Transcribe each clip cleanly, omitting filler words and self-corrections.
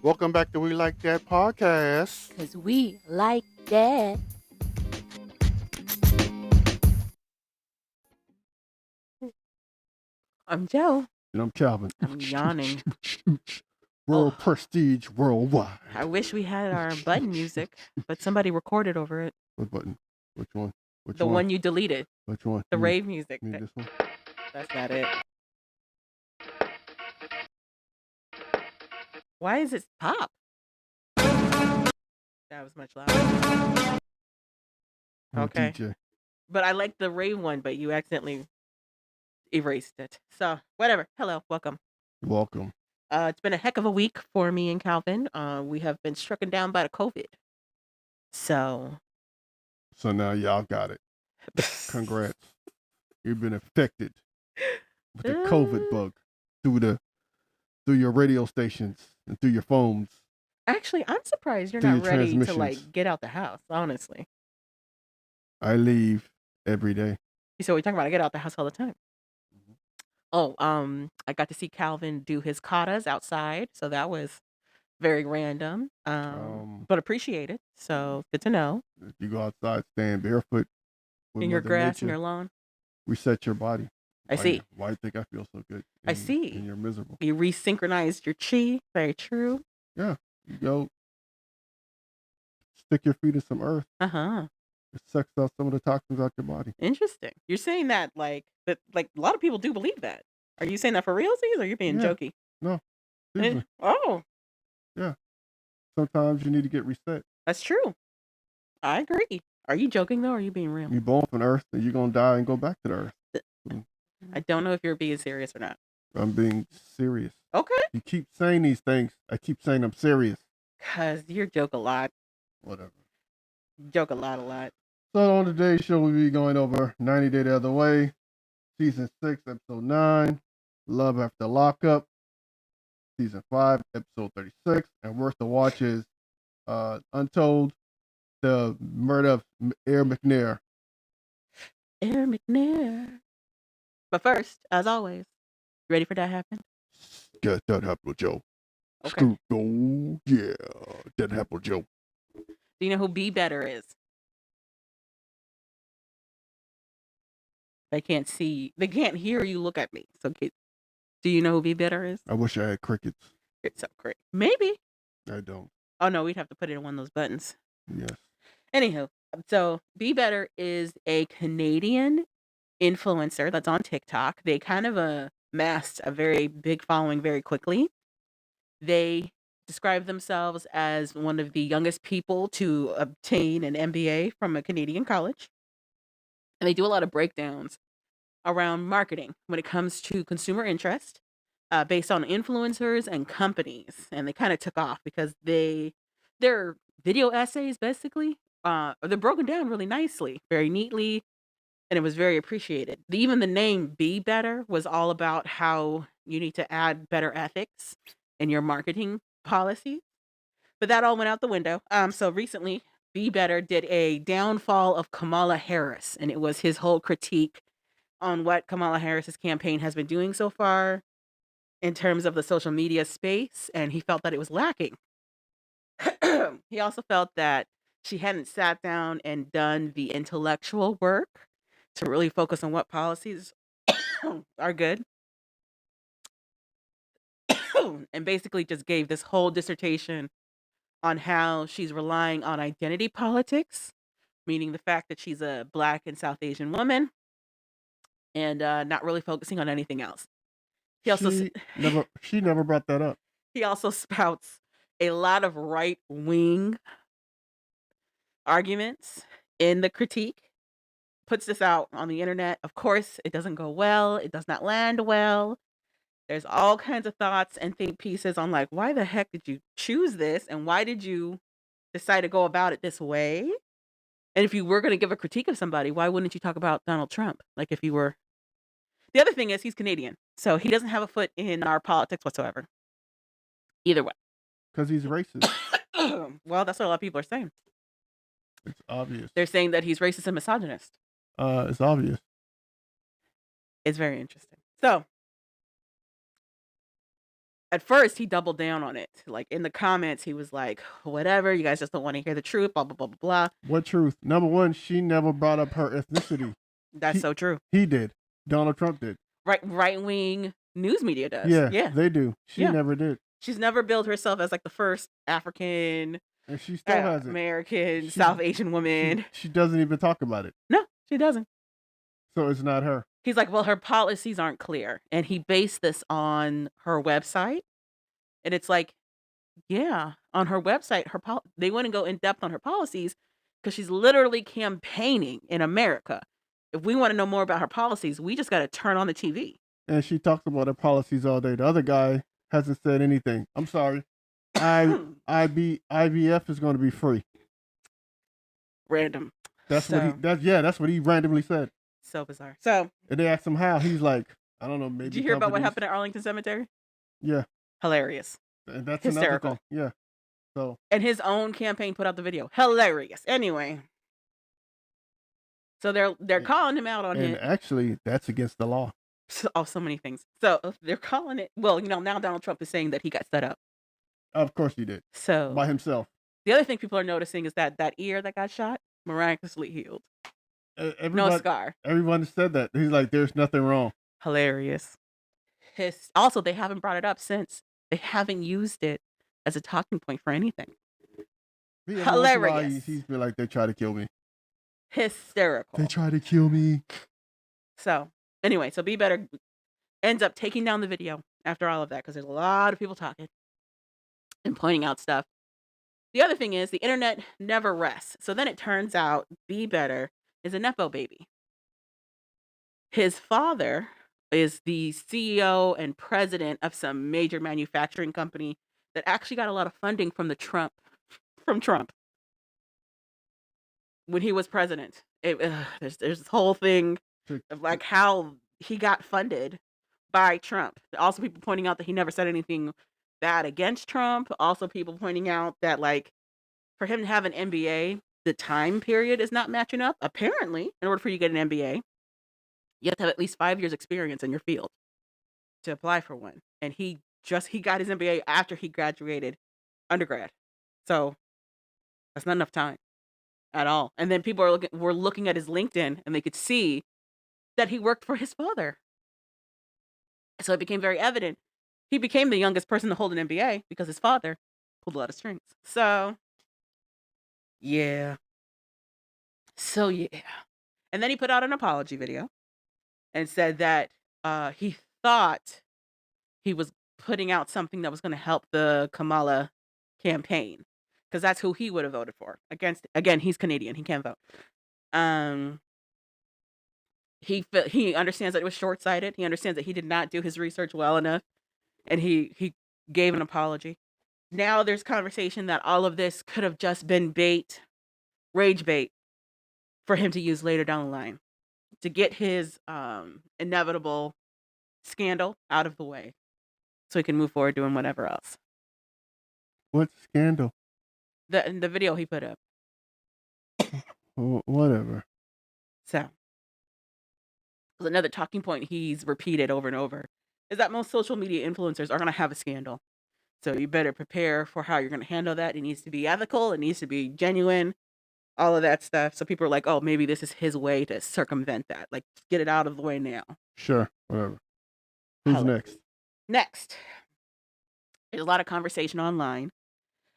Welcome back to We Like That podcast. Because we like that. I'm Joe. And I'm Calvin. I'm yawning. World prestige worldwide. I wish we had our button music, but somebody recorded over it. What button? Which one? The one you deleted. Which one? The rave music. This one? That's not it. Why is it pop? That was much louder. Okay. DJ. But I like the rave one, but you accidentally erased it. So, whatever. Hello. Welcome. Welcome. It's been a heck of a week for me and Calvin. We have been struck down by the COVID. So now y'all got it. Congrats. You've been affected with the COVID bug through your radio stations and through your phones. Actually, I'm surprised you're not ready to get out the house, honestly. I leave every day. So we're talking about I get out the house all the time. Oh, I got to see Calvin do his katas outside, so that was very random, but appreciated. So good to know. If you go outside, stand barefoot in your grass and your lawn, reset your body. I see. Why do you think I feel so good? I see. And you're miserable. You resynchronized your chi. Very true. Yeah. You go stick your feet in some earth. It sucks out some of the toxins out your body. Interesting. You're saying that like a lot of people do believe that. Are you saying that for realsies or are you being jokey? No. Oh. Yeah. Sometimes you need to get reset. That's true. I agree. Are you joking though or are you being real? You're born from earth and you're gonna die and go back to the earth. I don't know if you're being serious or not. I'm being serious. Okay. You keep saying these things. I keep saying I'm serious. Cause you joke a lot. Whatever. Joke a lot. So on today's show, we'll be going over 90 Day the Other Way, Season 6, Episode 9, Love After Lockup, Season 5, Episode 36, and worth the watch is Untold, the murder of McNair. McNair. But first, as always, ready for Dat Happened? Yeah, Dat Happened, Joe. Okay. Oh, yeah, Dat Happened, Joe. Do you know who Be Better is? They can't see. They can't hear you look at me. So, do you know who Be Better is? I wish I had crickets. It's so great. Maybe. I don't. Oh, no, we'd have to put it in one of those buttons. Yes. Anywho, so Be Better is a Canadian influencer that's on TikTok. They kind of amassed a very big following very quickly. They describe themselves as one of the youngest people to obtain an MBA from a Canadian college. And they do a lot of breakdowns around marketing when it comes to consumer interest based on influencers and companies. And they kind of took off because they're video essays, basically. They're broken down really nicely, very neatly, and it was very appreciated. Even the name Be Better was all about how you need to add better ethics in your marketing policy. But that all went out the window. So recently, Be Better did a downfall of Kamala Harris, and it was his whole critique on what Kamala Harris's campaign has been doing so far in terms of the social media space, and he felt that it was lacking. He also felt that she hadn't sat down and done the intellectual work to really focus on what policies are good. And basically just gave this whole dissertation on how she's relying on identity politics, meaning the fact that she's a Black and South Asian woman, and not really focusing on anything else. She never brought that up. He also spouts a lot of right-wing arguments in the critique, puts this out on the internet. Of course, it doesn't go well. It does not land well. There's all kinds of thoughts and think pieces on like, why the heck did you choose this? And why did you decide to go about it this way? And if you were going to give a critique of somebody, why wouldn't you talk about Donald Trump? Like if you were... The other thing is he's Canadian, so he doesn't have a foot in our politics whatsoever. Either way. Because he's racist. Well, that's what a lot of people are saying. It's obvious. They're saying that he's racist and misogynist. It's obvious. It's very interesting. So, at first he doubled down on it. Like in the comments, he was like, "Whatever, you guys just don't want to hear the truth." Blah blah blah blah blah. What truth? Number one, she never brought up her ethnicity. That's so true. He did. Donald Trump did. Right wing news media does. Yeah, they do. She never did. She's never billed herself as like the first African, and she still hasn't. American, South Asian woman. She doesn't even talk about it. No, she doesn't. So it's not her. He's like, well, her policies aren't clear, and he based this on her website, and it's like, yeah, on her website, they wouldn't go in depth on her policies because she's literally campaigning in America. If we want to know more about her policies, we just got to turn on the TV. And she talks about her policies all day. The other guy hasn't said anything. I'm sorry. IVF is going to be free. Random. That's what he randomly said. So bizarre. So. And they asked him how. He's like, I don't know. Maybe. Did you hear about what happened at Arlington Cemetery? Yeah. Hilarious. And that's hysterical. Another thing. Yeah. So. And his own campaign put out the video. Hilarious. Anyway. So they're calling him out on it. And actually, that's against the law. So many things. So they're calling it. Well, now Donald Trump is saying that he got set up. Of course he did. So by himself. The other thing people are noticing is that ear that got shot miraculously healed. No scar. Everyone said that. He's like, there's nothing wrong. Hilarious. Also, they haven't brought it up since. They haven't used it as a talking point for anything. Hilarious. He's been like, they try to kill me. Hysterical. They try to kill me. So anyway, so Be Better ends up taking down the video after all of that because there's a lot of people talking and pointing out stuff. The other thing is the internet never rests. So then it turns out Be Better is a Nepo baby. His father is the CEO and president of some major manufacturing company that actually got a lot of funding from Trump when he was president. There's this whole thing of like how he got funded by Trump. Also people pointing out that he never said anything bad against Trump. Also people pointing out that like for him to have an MBA, the time period is not matching up. Apparently, in order for you to get an MBA, you have to have at least 5 years experience in your field to apply for one. And he got his MBA after he graduated undergrad. So that's not enough time at all. And then people were looking at his LinkedIn and they could see that he worked for his father. So it became very evident. He became the youngest person to hold an MBA because his father pulled a lot of strings. So yeah. And then he put out an apology video and said that he thought he was putting out something that was going to help the Kamala campaign because that's who he would have voted for. Again, he's Canadian. He can't vote. He understands that it was short-sighted. He understands that he did not do his research well enough, and he gave an apology. Now there's conversation that all of this could have just been rage bait, for him to use later down the line to get his inevitable scandal out of the way so he can move forward doing whatever else. What scandal? The video he put up. Whatever. So another talking point he's repeated over and over is that most social media influencers are going to have a scandal. So you better prepare for how you're going to handle that. It needs to be ethical. It needs to be genuine. All of that stuff. So people are like, oh, maybe this is his way to circumvent that. Like, get it out of the way now. Sure. Whatever. Who's next? Next. There's a lot of conversation online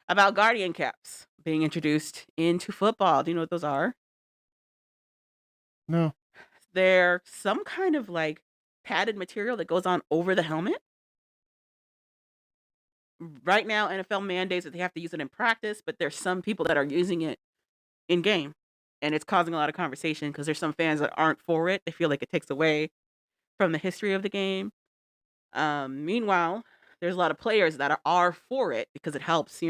about Guardian caps being introduced into football. Do you know what those are? No. They're some kind of like padded material that goes on over the helmet. Right now, NFL mandates that they have to use it in practice, but there's some people that are using it in game, and it's causing a lot of conversation because there's some fans that aren't for it. They feel like it takes away from the history of the game. Meanwhile, there's a lot of players that are for it because it helps,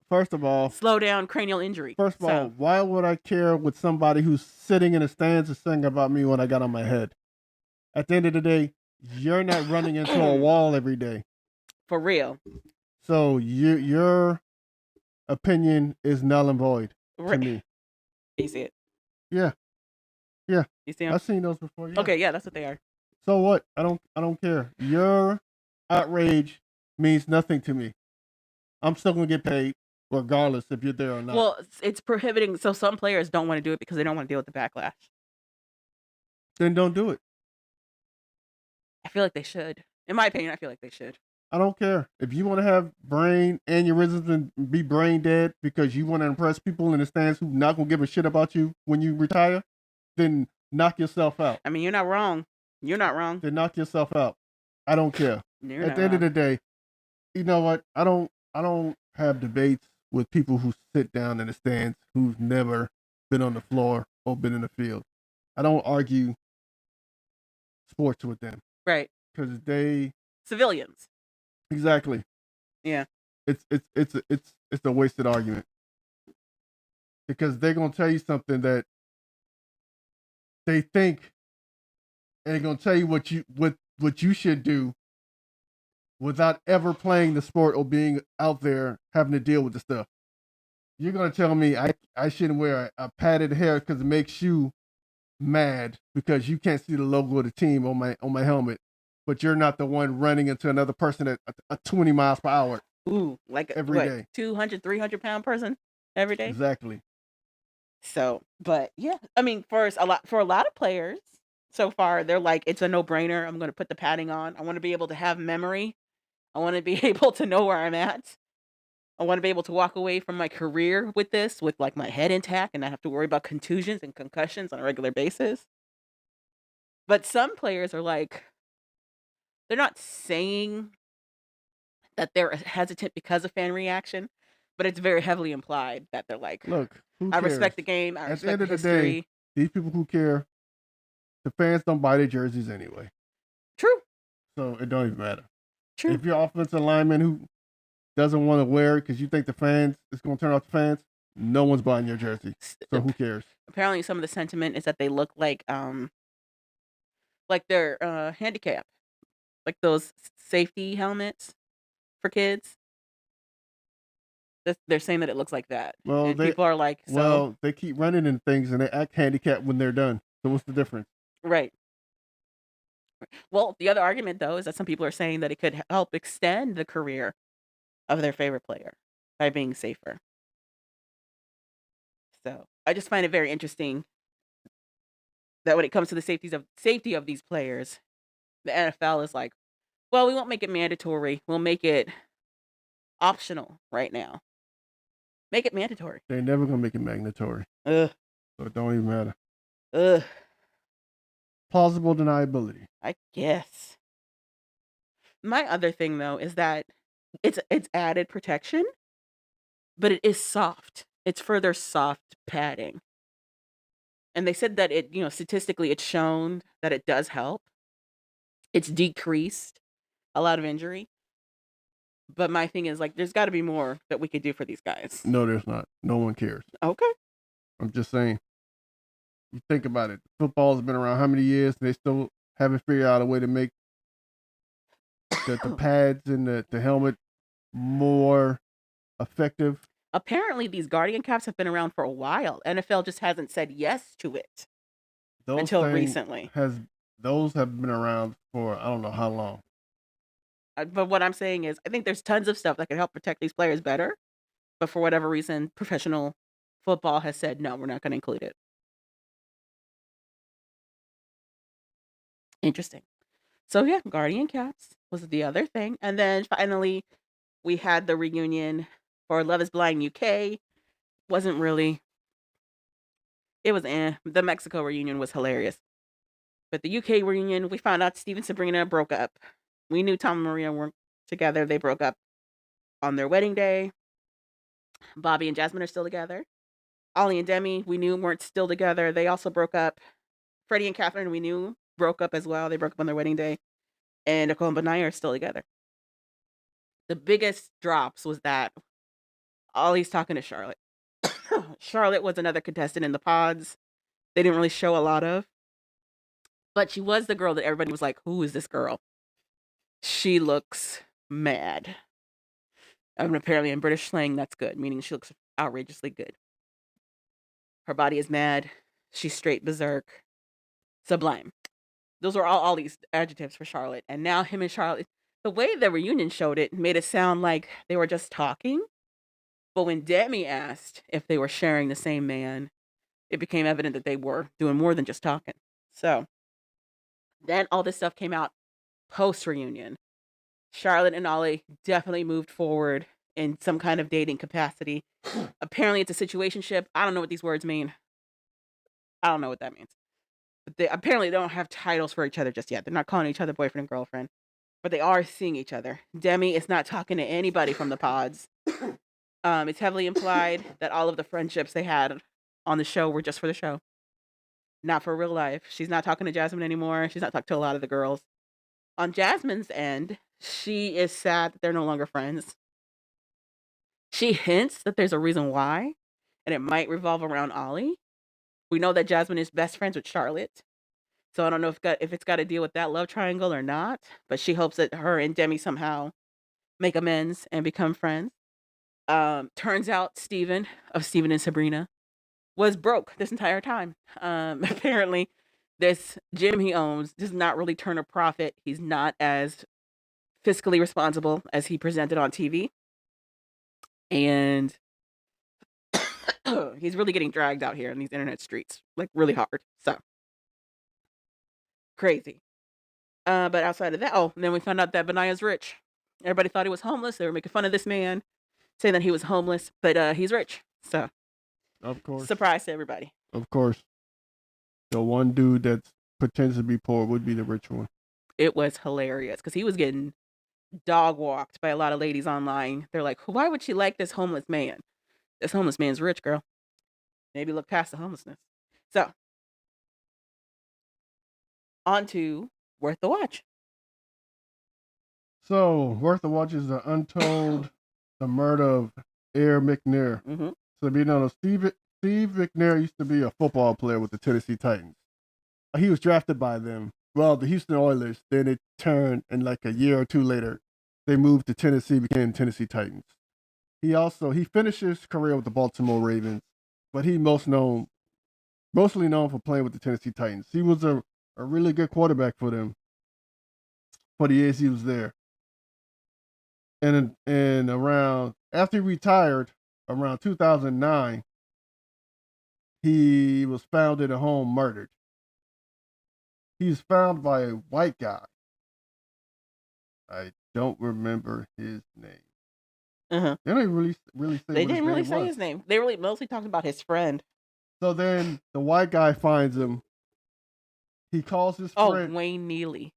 First of all, slow down cranial injury. First of all, why would I care what somebody who's sitting in the stands is saying about me when I got on my head? At the end of the day, you're not running into a wall every day. For real. So your opinion is null and void to me. You see it? Yeah. You see them? I've seen those before. Yeah. Okay, yeah, that's what they are. So what? I don't care. Your outrage means nothing to me. I'm still gonna get paid regardless if you're there or not. Well, it's prohibiting. So some players don't want to do it because they don't want to deal with the backlash. Then don't do it. I feel like they should. In my opinion, I feel like they should. I don't care. If you want to have brain aneurysms and be brain dead because you want to impress people in the stands who not gonna give a shit about you when you retire, then knock yourself out. I mean, you're not wrong. You're not wrong. Then knock yourself out. I don't care. At the end of the day, you know what? I don't have debates with people who sit down in the stands who've never been on the floor or been in the field. I don't argue sports with them. Right. Because they civilians. Exactly. Yeah. It's a wasted argument. Because they're gonna tell you something that they think, and they're gonna tell you what you should do without ever playing the sport or being out there having to deal with the stuff. You're gonna tell me I shouldn't wear a padded hair because it makes you mad because you can't see the logo of the team on my helmet, but you're not the one running into another person at 20 miles per hour. Ooh, like every day. 200, 300 pound person every day. Exactly. So, but yeah, I mean, for a lot of players so far, they're like, it's a no brainer. I'm going to put the padding on. I want to be able to have memory. I want to be able to know where I'm at. I want to be able to walk away from my career with this, with like my head intact and not have to worry about contusions and concussions on a regular basis. But some players are like, they're not saying that they're hesitant because of fan reaction, but it's very heavily implied that they're like, look, I respect the game. I respect the history. At the end of the day, these people who care, the fans don't buy their jerseys anyway. True. So it don't even matter. True. If you're offensive lineman who doesn't want to wear it because you think the fans it's going to turn off the fans, no one's buying your jersey. So who cares? Apparently, some of the sentiment is that they look like they're handicapped, like those safety helmets for kids. They're saying that it looks like that. Well, people are like, so. Well, they keep running in things and they act handicapped when they're done. So what's the difference? Right. Well, the other argument though is that some people are saying that it could help extend the career of their favorite player by being safer. So I just find it very interesting that when it comes to the safety of these players, the NFL is like, well, we won't make it mandatory. We'll make it optional right now. Make it mandatory. They're never gonna make it mandatory. Ugh. So it don't even matter. Ugh. Plausible deniability. I guess. My other thing though is that it's added protection, but it is soft. It's further soft padding. And they said that it, statistically it's shown that it does help. It's decreased a lot of injury. But my thing is like there's got to be more that we could do for these guys. No, there's not. No one cares. Okay. I'm just saying. You think about it. Football's been around how many years? And they still haven't figured out a way to make the pads and the helmet more effective. Apparently, these Guardian caps have been around for a while. NFL just hasn't said yes to it until recently. Those have been around for I don't know how long. But what I'm saying is, I think there's tons of stuff that can help protect these players better. But for whatever reason, professional football has said, no, we're not going to include it. Interesting. So yeah, Guardian caps was the other thing. And then finally, we had the reunion for Love is Blind UK. Wasn't really. It was The Mexico reunion was hilarious. But the UK reunion, we found out Steve and Sabrina broke up. We knew Tom and Maria weren't together. They broke up on their wedding day. Bobby and Jasmine are still together. Ollie and Demi, we knew weren't still together. They also broke up. Freddie and Catherine, we knew broke up as well. They broke up on their wedding day. And Nicole and Benaya are still together. The biggest drops was that Ollie's talking to Charlotte. Charlotte was another contestant in the pods. They didn't really show a lot of. But she was the girl that everybody was like, who is this girl? She looks mad. And apparently in British slang, that's good, meaning she looks outrageously good. Her body is mad. She's straight berserk. Sublime. Those are all these adjectives for Charlotte. And now him and Charlotte, The way the reunion showed it made it sound like they were just talking. But when Demi asked if they were sharing the same man, it became evident that they were doing more than just talking. So then all this stuff came out post reunion. Charlotte and Ollie definitely moved forward in some kind of dating capacity. Apparently, it's a situationship. I don't know what these words mean. I don't know what that means. But they apparently don't have titles for each other just yet. They're not calling each other boyfriend and girlfriend, but they are seeing each other. Demi is not talking to anybody from the pods. It's heavily implied that all of the friendships they had on the show were just for the show, not for real life. She's not talking to Jasmine anymore. She's not talking to a lot of the girls. On Jasmine's end, she is sad that they're no longer friends. She hints that there's a reason why, and it might revolve around Ollie. We know that Jasmine is best friends with Charlotte, so I don't know if it's got to deal with that love triangle or not. But she hopes that her and Demi somehow make amends and become friends. Turns out Steven of Steven and Sabrina was broke this entire time. Apparently, this gym he owns does not really turn a profit. He's not as fiscally responsible as he presented on TV. And he's really getting dragged out here in these internet streets, like really hard. So crazy. But outside of that, and then we found out that Benaya's rich. Everybody thought he was homeless. They were making fun of this man, saying that he was homeless, but he's rich. So, of course, surprise to everybody. Of course, the one dude that's pretends to be poor would be the rich one. It was hilarious because he was getting dog walked by a lot of ladies online. They're like, "Why would she like this homeless man? This homeless man's rich, girl. Maybe look past the homelessness." So, on to Worth the Watch. So, Worth the Watch is the Untold, the murder of Air McNair. Mm-hmm. So, you know, Steve McNair used to be a football player with the Tennessee Titans. He was drafted by them. Well, the Houston Oilers. Then it turned, and like a year or two later, they moved to Tennessee, became Tennessee Titans. He finished his career with the Baltimore Ravens, but he mostly known for playing with the Tennessee Titans. He was a really good quarterback for them for the years he was there. And around after he retired, around 2009, he was found in a home murdered. He was found by a white guy. I don't remember his name. Uh-huh. They don't even really say. They didn't really say his name. They really mostly talked about his friend. So then the white guy finds him. He calls his friend Wayne Neely.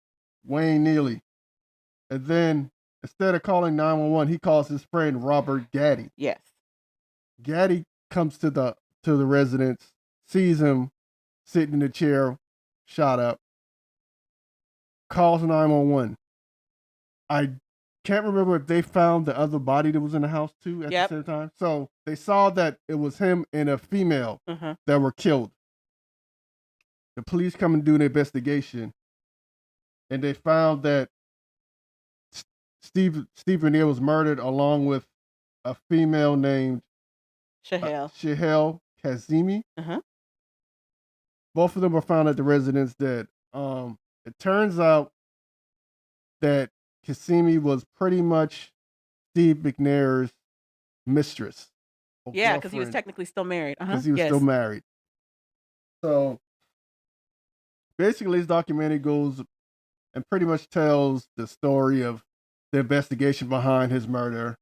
And then instead of calling 911, he calls his friend Robert Gaddy. Yes. Gaddy comes to the residence, sees him sitting in the chair, shot up, calls 911. I can't remember if they found the other body that was in the house too at the same time. So they saw that it was him and a female that were killed. The police come and do an investigation, and they found that Steve McNair was murdered along with a female named Shahel Kazemi. Both of them were found at the residence dead. It turns out that Kazemi was pretty much Steve McNair's mistress. Yeah, because he was technically still married. Because he was still married. So basically, this documentary goes and pretty much tells the story of the investigation behind his murder.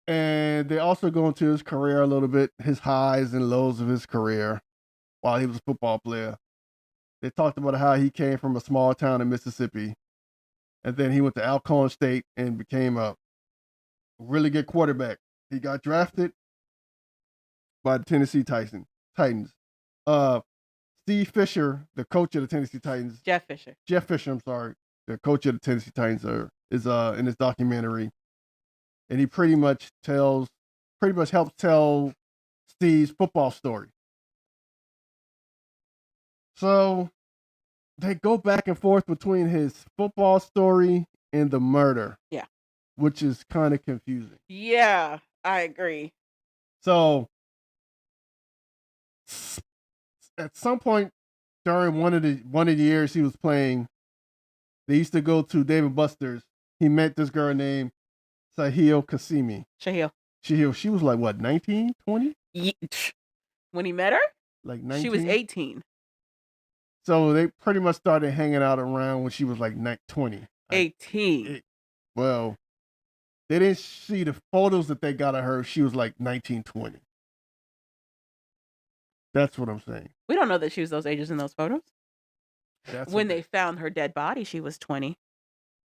And they also go into his career a little bit, his highs and lows of his career while he was a football player. They talked about how he came from a small town in Mississippi, and then he went to Alcorn State and became a really good quarterback. He got drafted by the Tennessee Titans. Steve Fisher, the coach of the Tennessee Titans. Jeff Fisher, I'm sorry. The coach of the Tennessee Titans is in this documentary. And he pretty much helps tell Steve's football story. So they go back and forth between his football story and the murder. Yeah. Which is kind of confusing. Yeah, I agree. So at some point during one of the years he was playing, They used to go to Dave and Buster's. He met this girl named Sahil Kasimi. Shahil. She was like, what, 19, 20? When he met her? Like 19? She was 18. So they pretty much started hanging out around when she was like 20. 18. Well, they didn't see the photos that they got of her. She was like 19, 20. That's what I'm saying. We don't know that she was those ages in those photos. That's when they found her dead body, she was 20.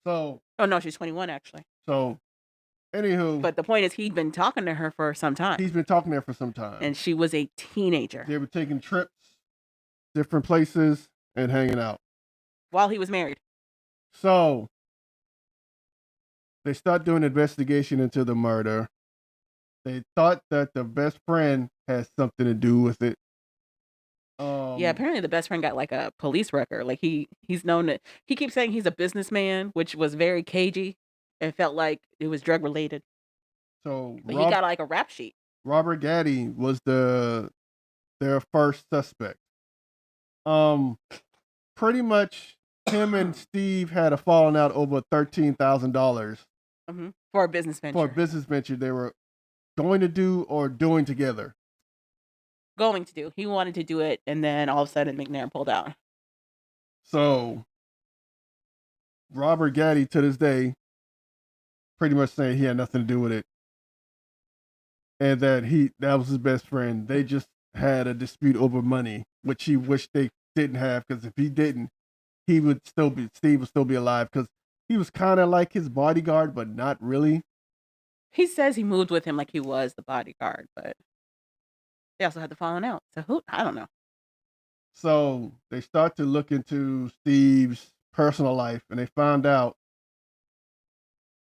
So. Oh, no, she's 21, actually. So, anywho. But the point is, he'd been talking to her for some time. He's been talking to her for some time. And she was a teenager. They were taking trips, different places, and hanging out. While he was married. So, they start doing an investigation into the murder. They thought that the best friend had something to do with it. Yeah, apparently the best friend got like a police record. Like he's known to, he keeps saying he's a businessman, which was very cagey and felt like it was drug related. So but he got like a rap sheet. Robert Gaddy was their first suspect. Pretty much him and Steve had a falling out over $13,000 for a business venture. For a business venture they were going to do or doing together. Going to do. He wanted to do it, and then all of a sudden McNair pulled out. So Robert Gaddy to this day pretty much saying he had nothing to do with it. And that was his best friend. They just had a dispute over money, which he wished they didn't have, because if he didn't, Steve would still be alive, because he was kind of like his bodyguard, but not really. He says he moved with him like he was the bodyguard, but they also had the falling out. So I don't know. So they start to look into Steve's personal life, and they found out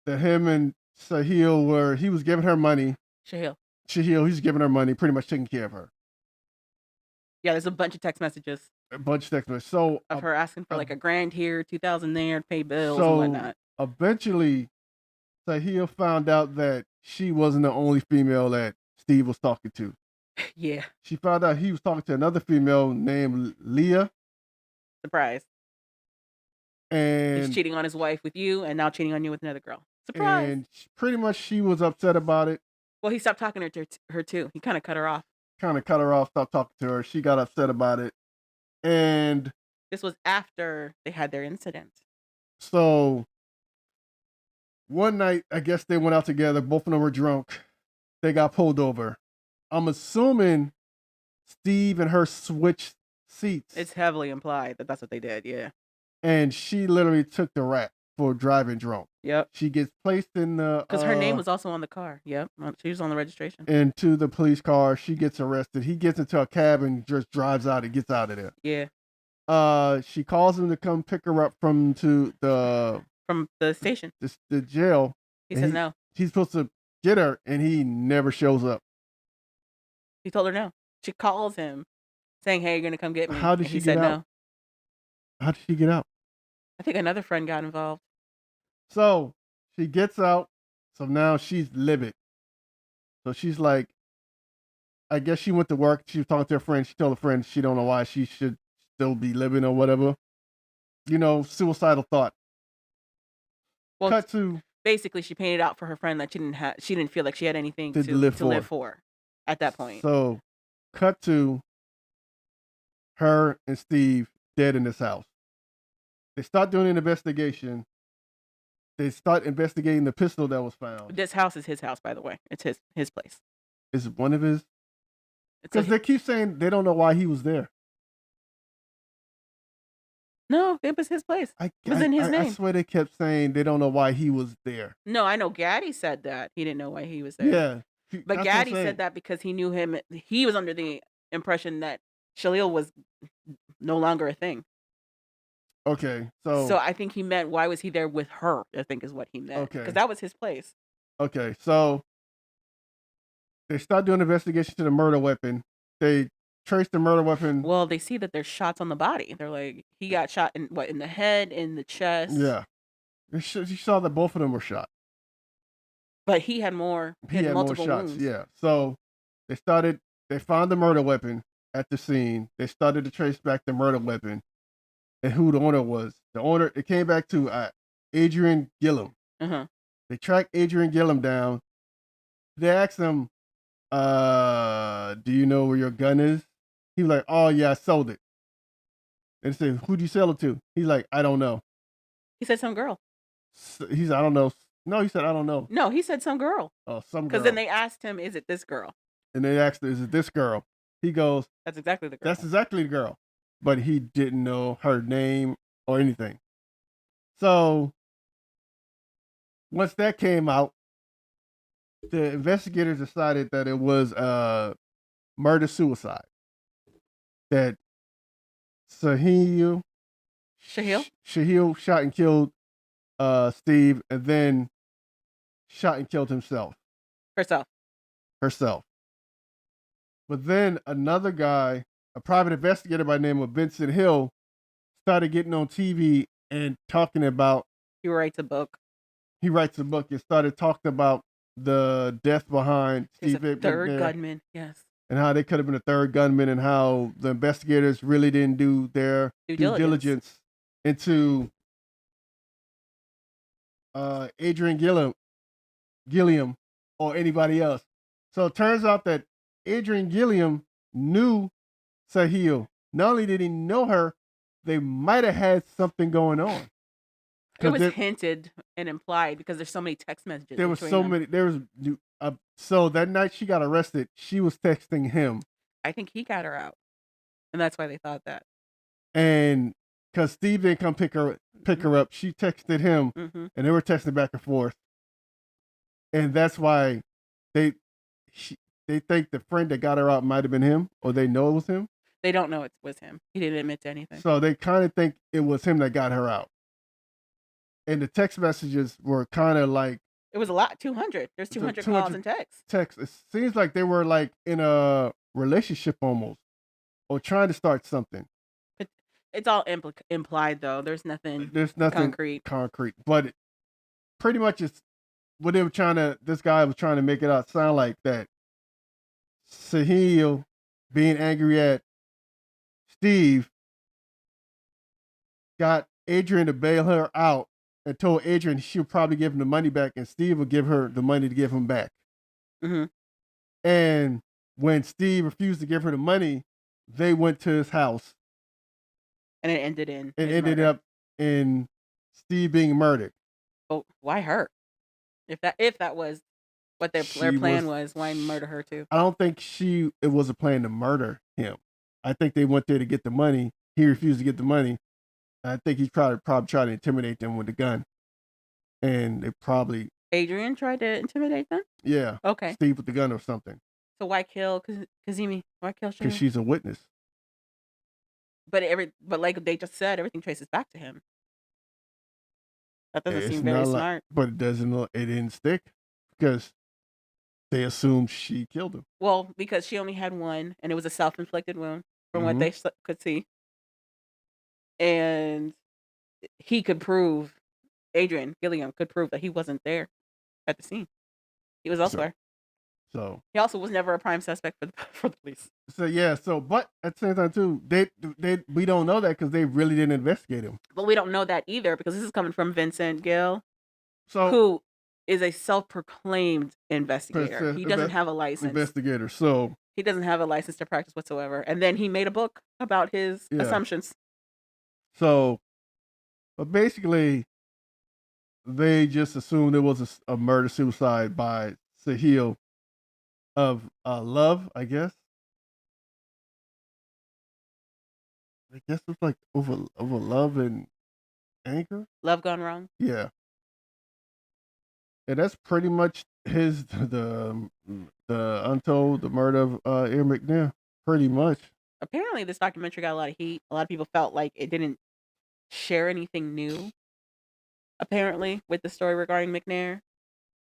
that him and Sahil he was giving her money. Shahil, he's giving her money, pretty much taking care of her. Yeah, there's a bunch of text messages. So of her asking for like $1,000 here, $2,000 there to pay bills and whatnot. Eventually, Sahil found out that she wasn't the only female that Steve was talking to. Yeah. She found out he was talking to another female named Leah. Surprise. And he's cheating on his wife with you, and now cheating on you with another girl. Surprise. And pretty much she was upset about it. Well, he stopped talking to her too. He kind of cut her off. Stopped talking to her. She got upset about it. And this was after they had their incident. So one night, I guess they went out together. Both of them were drunk. They got pulled over. I'm assuming Steve and her switched seats. It's heavily implied that that's what they did, yeah. And she literally took the rap for driving drunk. Yep. She gets placed in the... Because her name was also on the car. Yep. She was on the registration. Into the police car. She gets arrested. He gets into a cab and just drives out and gets out of there. Yeah. She calls him to come pick her up from the station. The jail. He says no. He's supposed to get her, and he never shows up. He told her no. She calls him saying, hey, you're going to come get me. How did she get out? No. How did she get out? I think another friend got involved. So she gets out. So now she's livid. So she's like, I guess she went to work. She was talking to her friend. She told her friend she don't know why she should still be living or whatever. You know, suicidal thought. Well, cut to basically she painted out for her friend that she didn't feel like she had anything to live for at that point. So cut to her and Steve dead in this house. They start doing an investigation. They start investigating the pistol that was found. This house is his house, by the way. It's his place. Is it one of his? Because they keep saying they don't know why he was there. No, it was his place. It was in his name. I swear they kept saying they don't know why he was there. No, I know Gaddy said that. He didn't know why he was there. Yeah. But Gaddy said that because he knew him. He was under the impression that Shalil was no longer a thing. Okay, so I think he meant, why was he there with her? I think is what he meant. Okay, because that was his place. Okay, so they start doing an investigation to the murder weapon. They trace the murder weapon. Well, they see that there's shots on the body. They're like, he got shot in the head, in the chest. Yeah, you saw that both of them were shot. But he had more. He had multiple more shots. Wounds. Yeah, so they found the murder weapon at the scene. They started to trace back the murder weapon and who the owner was. The owner, it came back to Adrian Gillum. Uh-huh. They tracked Adrian Gillum down. They asked him, do you know where your gun is? He was like, oh yeah, I sold it. And they said, who'd you sell it to? He's like, I don't know. He said some girl. He said, I don't know. No, he said, I don't know. No, he said some girl. Oh, some girl. Because then they asked him, is it this girl? And they asked, is it this girl? He goes, that's exactly the girl. That's exactly the girl. But he didn't know her name or anything. So once that came out, the investigators decided that it was murder-suicide. That Shahil shot and killed Steve, and then shot and killed himself. Herself. But then another guy, a private investigator by the name of Vincent Hill, started getting on TV and talking about. He writes a book. And started talking about the death behind Steve. Third gunman, yes. And how they could have been a third gunman, and how the investigators really didn't do their due diligence into Adrian Gilliam or anybody else. So it turns out that Adrian Gilliam knew Sahil. Not only did he know her, they might have had something going on. It was hinted and implied because there's so many text messages. There was so many. So that night she got arrested, she was texting him. I think he got her out, and that's why they thought that. And because Steve didn't come pick her up, she texted him, and they were texting back and forth. And that's why they think the friend that got her out might have been him, or they know it was him. They don't know it was him. He didn't admit to anything. So they kind of think it was him that got her out. And the text messages were kind of like, it was a lot. 200. There's 200 calls and texts. It seems like they were like in a relationship almost, or trying to start something. It's all implied though. There's nothing concrete. But pretty much it's what they were trying to. This guy was trying to make it out sound like that. Sahil being angry at Steve got Adrian to bail her out. And told Adrian she would probably give him the money back, and Steve would give her the money to give him back. And when Steve refused to give her the money, they went to his house, and it ended up in Steve being murdered. Oh, why her? If that was what their plan was, why murder her too? I don't think it was a plan to murder him. I think they went there to get the money. He refused to get the money. I think he probably tried to intimidate them with the gun. And they probably... Adrian tried to intimidate them? Yeah. Okay. Steve with the gun or something. So why kill Kazemi? Why kill Shahil? Because she's a witness. But like they just said, everything traces back to him. That doesn't seem very smart. But it didn't stick. Because they assumed she killed him. Well, because she only had one, and it was a self-inflicted wound, from what they could see. And Adrian Gilliam could prove that he wasn't there at the scene. He was elsewhere. So he also was never a prime suspect for the police. So yeah. But at the same time too, we don't know that because they really didn't investigate him. But we don't know that either because this is coming from Vincent Gill, who is a self-proclaimed investigator. He doesn't have a license. Investigator. So he doesn't have a license to practice whatsoever. And then he made a book about his assumptions. So, but basically, they just assumed it was a murder-suicide by Sahil of love, I guess. I guess it's like over love and anger. Love gone wrong. Yeah. And that's pretty much the Untold, the murder of Aaron McNair. Pretty much. Apparently, this documentary got a lot of heat. A lot of people felt like it didn't share anything new. Apparently, with the story regarding McNair,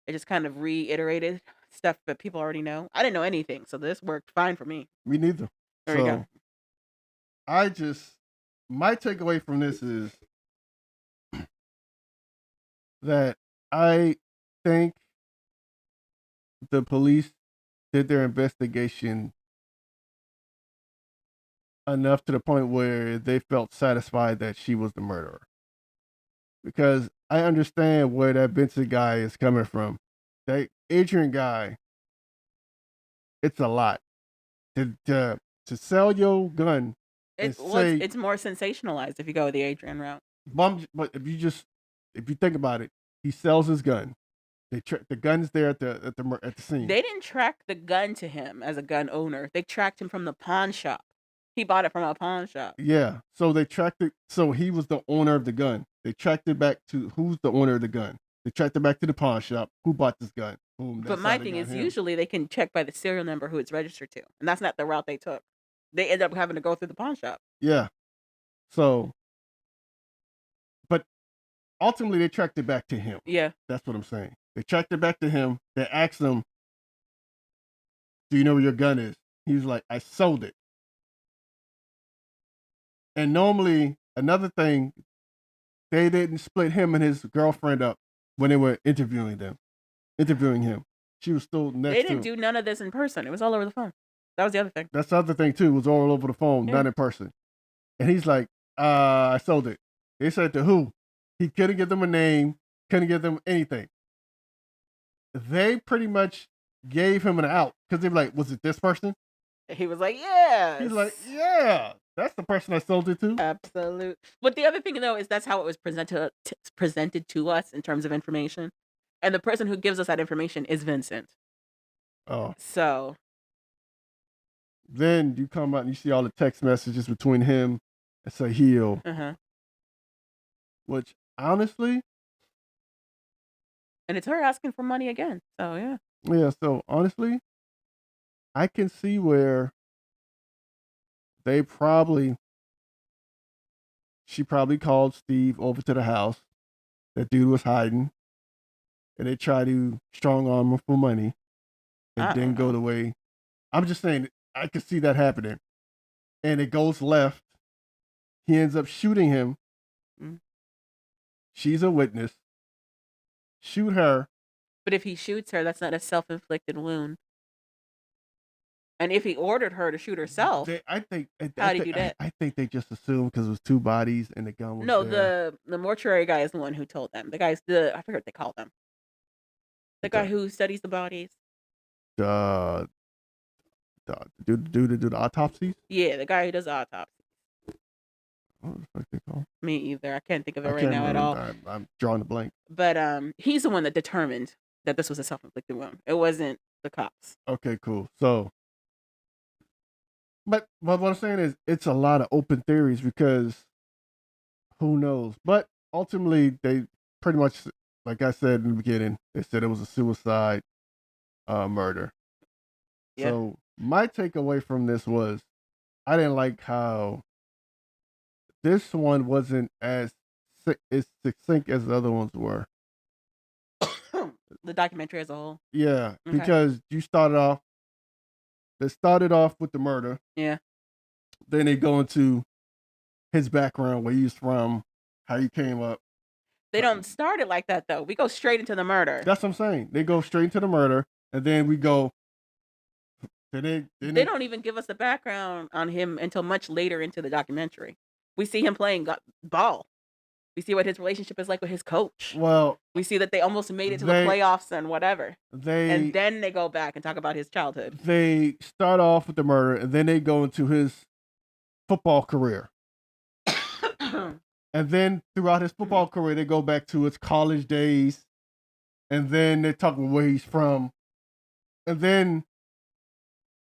it just kind of reiterated stuff that people already know. I didn't know anything, so this worked fine for me. Me neither. There you go. My takeaway from this is that I think the police did their investigation enough to the point where they felt satisfied that she was the murderer. because I understand where that Vincent guy is coming from. That Adrian guy, it's a lot to sell your gun and say, It's more sensationalized if you go the Adrian route. but if you think about it, he sells his gun. The gun's there at the scene. They didn't track the gun to him as a gun owner. They tracked him from the pawn shop. He bought it from a pawn shop. Yeah. So they tracked it. So he was the owner of the gun. They tracked it back to who's the owner of the gun. They tracked it back to the pawn shop. Who bought this gun? Boom. But my thing is, usually they can check by the serial number who it's registered to, and that's not the route they took. They end up having to go through the pawn shop. Yeah. So, but ultimately they tracked it back to him. Yeah. That's what I'm saying. They tracked it back to him. They asked him, "Do you know where your gun is?" He was like, "I sold it." And normally, another thing, they didn't split him and his girlfriend up when they were interviewing him. She was still next to him. They didn't do none of this in person. It was all over the phone. That was the other thing. That's the other thing, too. It was all over the phone, not in person. And he's like, I sold it. They said to who? He couldn't give them a name, couldn't give them anything. They pretty much gave him an out because they were like, was it this person? He was like, yeah. He's like, yeah, that's the person I sold it to. Absolute. But the other thing, though, is that's how it was presented to us in terms of information. And the person who gives us that information is Vincent. Oh. So. Then you come out and you see all the text messages between him and Sahil. Uh-huh. Which, honestly. And it's her asking for money again. So, yeah. Yeah, so, honestly, I can see where she probably called Steve over to the house. That dude was hiding. And they tried to strong arm him for money. And didn't go the way. I'm just saying, I could see that happening. And it goes left. He ends up shooting him. Mm. She's a witness. Shoot her. But if he shoots her, that's not a self-inflicted wound. And if he ordered her to shoot herself, how did he do that? I think they just assumed because it was two bodies and the gun was there. The mortuary guy is the one who told them. The guy's I forget what they call them. The guy who studies the bodies. The dude to do the autopsies? Yeah, the guy who does autopsies. What the fuck they call? Me either. I can't think of it right now at all. I'm drawing a blank. But he's the one that determined that this was a self-inflicted wound. It wasn't the cops. Okay, cool. So, but what I'm saying is, it's a lot of open theories because who knows? But ultimately, they pretty much, like I said in the beginning, they said it was a suicide murder. Yeah. So my takeaway from this was, I didn't like how this one wasn't as succinct as the other ones were. The documentary as a whole. Yeah, okay. Because they started off with the murder. Yeah. Then they go into his background, where he's from, how he came up. They don't start it like that, though. We go straight into the murder. That's what I'm saying. They go straight into the murder, and then we go. They don't even give us the background on him until much later into the documentary. We see him playing ball. We see what his relationship is like with his coach. Well, we see that they almost made it to the playoffs and whatever. And then they go back and talk about his childhood. They start off with the murder, and then they go into his football career. And then throughout his football career, they go back to his college days. And then they talk about where he's from. And then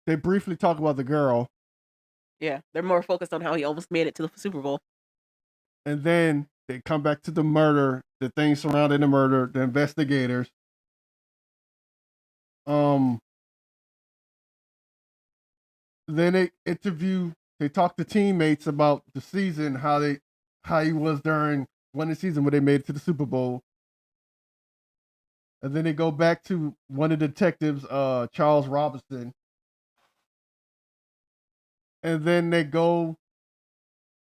they briefly talk about the girl. Yeah, they're more focused on how he almost made it to the Super Bowl. And then they come back to the murder, the things surrounding the murder, the investigators. Then they talk to teammates about the season, how he was during one of the season where they made it to the Super Bowl. And then they go back to one of the detectives, Charles Robinson. And then they go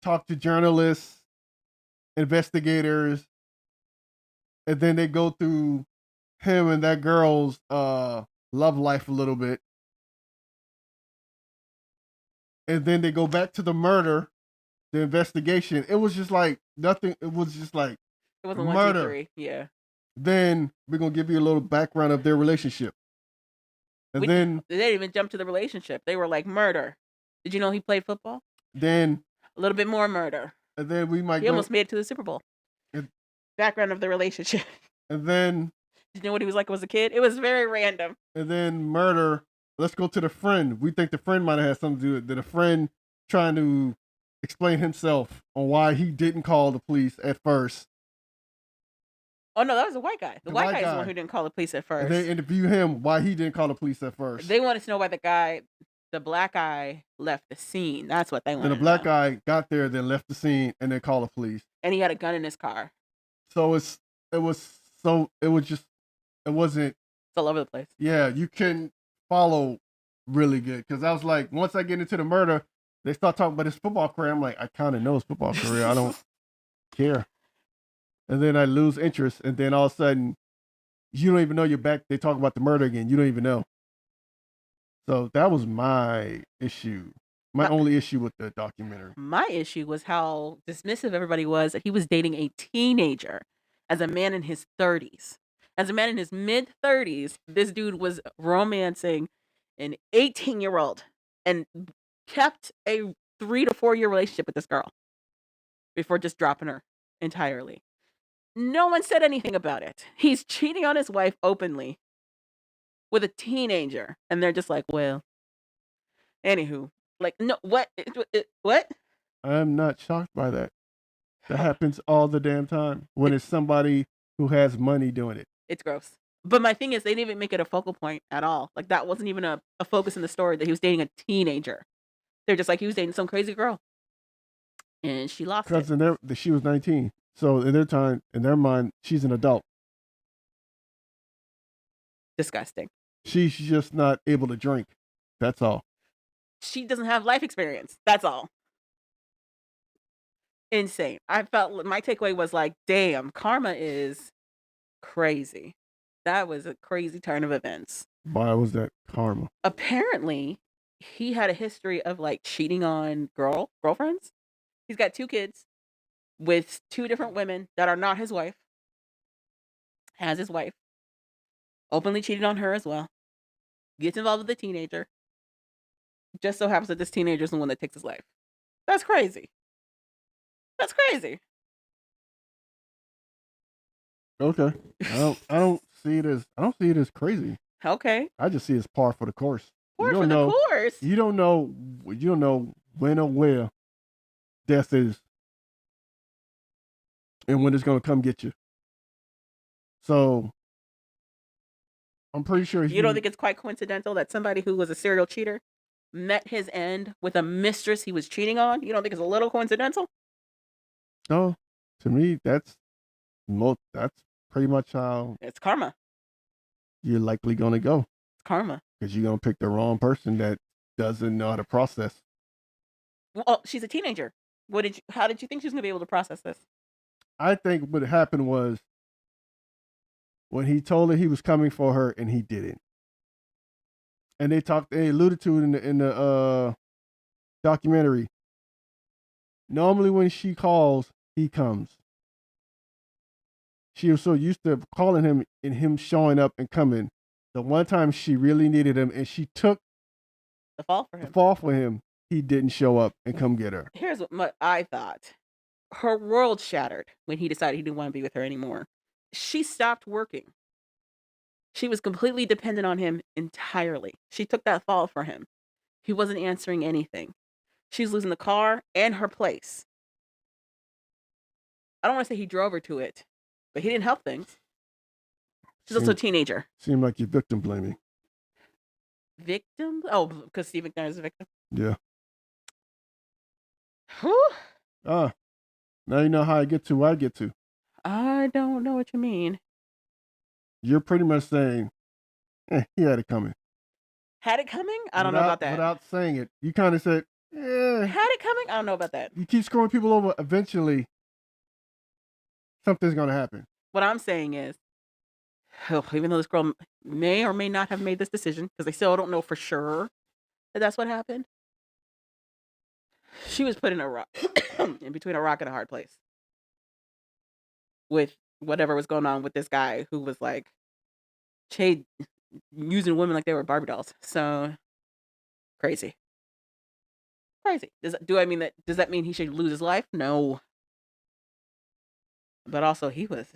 talk to journalists, investigators, and then they go through him and that girl's love life a little bit. And then they go back to the murder, the investigation. It was just like nothing. It was just like It wasn't 1, 2, murder. 3. Yeah. Then we're gonna give you a little background of their relationship. And then they didn't even jump to the relationship. They were like murder. Did you know he played football? Then a little bit more murder. And then we might He almost made it to the Super Bowl. Background of the relationship. And then Did you know what he was like as a kid? It was very random. And then murder. Let's go to the friend. We think the friend might have had something to do with it. The friend trying to explain himself on why he didn't call the police at first. Oh no, that was a white guy. The white guy is the one who didn't call the police at first. And they interview him why he didn't call the police at first. They wanted to know why the black guy left the scene. That's what they wanted. And the black guy got there, then left the scene, and then called the police. And he had a gun in his car. So it wasn't. It's all over the place. Yeah, you can follow really good because I was like, once I get into the murder, they start talking about his football career. I'm like, I kind of know his football career. I don't care. And then I lose interest, and then all of a sudden, you don't even know you're back. They talk about the murder again. You don't even know. So that was my issue. My only issue with the documentary. My issue was how dismissive everybody was that he was dating a teenager as a man in his 30s. As a man in his mid-30s, this dude was romancing an 18-year-old and kept a 3 to 4 year relationship with this girl before just dropping her entirely. No one said anything about it. He's cheating on his wife openly with a teenager, and they're just like, well, anywho. Like, no, what? What? I'm not shocked by that. That happens all the damn time when it's somebody who has money doing it. It's gross. But my thing is, they didn't even make it a focal point at all. Like, that wasn't even a focus in the story that he was dating a teenager. They're just like, he was dating some crazy girl. And she lost it. Because she was 19. So in their mind, she's an adult. Disgusting. She's just not able to drink. That's all. She doesn't have life experience. That's all. Insane. I felt my takeaway was like, damn, karma is crazy. That was a crazy turn of events. Why was that karma? Apparently, he had a history of like cheating on girlfriends. He's got 2 kids with 2 different women that are not his wife. Has his wife. Openly cheated on her as well. Gets involved with a teenager. Just so happens that this teenager is the one that takes his life. That's crazy. That's crazy. Okay. I don't see it as crazy. Okay. I just see it as par for the course. Par for the course. You don't know when or where death is. And when it's gonna come get you. So I'm pretty sure you don't think it's quite coincidental that somebody who was a serial cheater met his end with a mistress he was cheating on? You don't think it's a little coincidental? No, to me, that's pretty much how it's karma. You're likely going to go. It's karma. Because you're going to pick the wrong person that doesn't know how to process. Well, she's a teenager. How did you think she was going to be able to process this? I think what happened was when he told her he was coming for her and he didn't. And they alluded to it in the documentary. Normally when she calls, he comes. She was so used to calling him and him showing up and coming. The one time she really needed him and she took the fall for him, he didn't show up and come get her. Here's what I thought. Her world shattered when he decided he didn't want to be with her anymore. She stopped working. She was completely dependent on him entirely. She took that fall for him. He wasn't answering anything. She's losing the car and her place. I don't want to say he drove her to it, but he didn't help things. She's also a teenager. Seemed like you're victim blaming. Victim? Oh, because Steve McNair is a victim? Yeah. Whew. Now you know how I get to where I get to. I don't know what you mean. You're pretty much saying, he had it coming. Had it coming? I don't know about that. Without saying it. You kind of said, Had it coming? I don't know about that. You keep screwing people over, eventually something's going to happen. What I'm saying is, even though this girl may or may not have made this decision, because they still don't know for sure that that's what happened, she was put in between a rock and a hard place. with whatever was going on with this guy who was like using women like they were Barbie dolls. So crazy. Does that mean he should lose his life? No. But also he was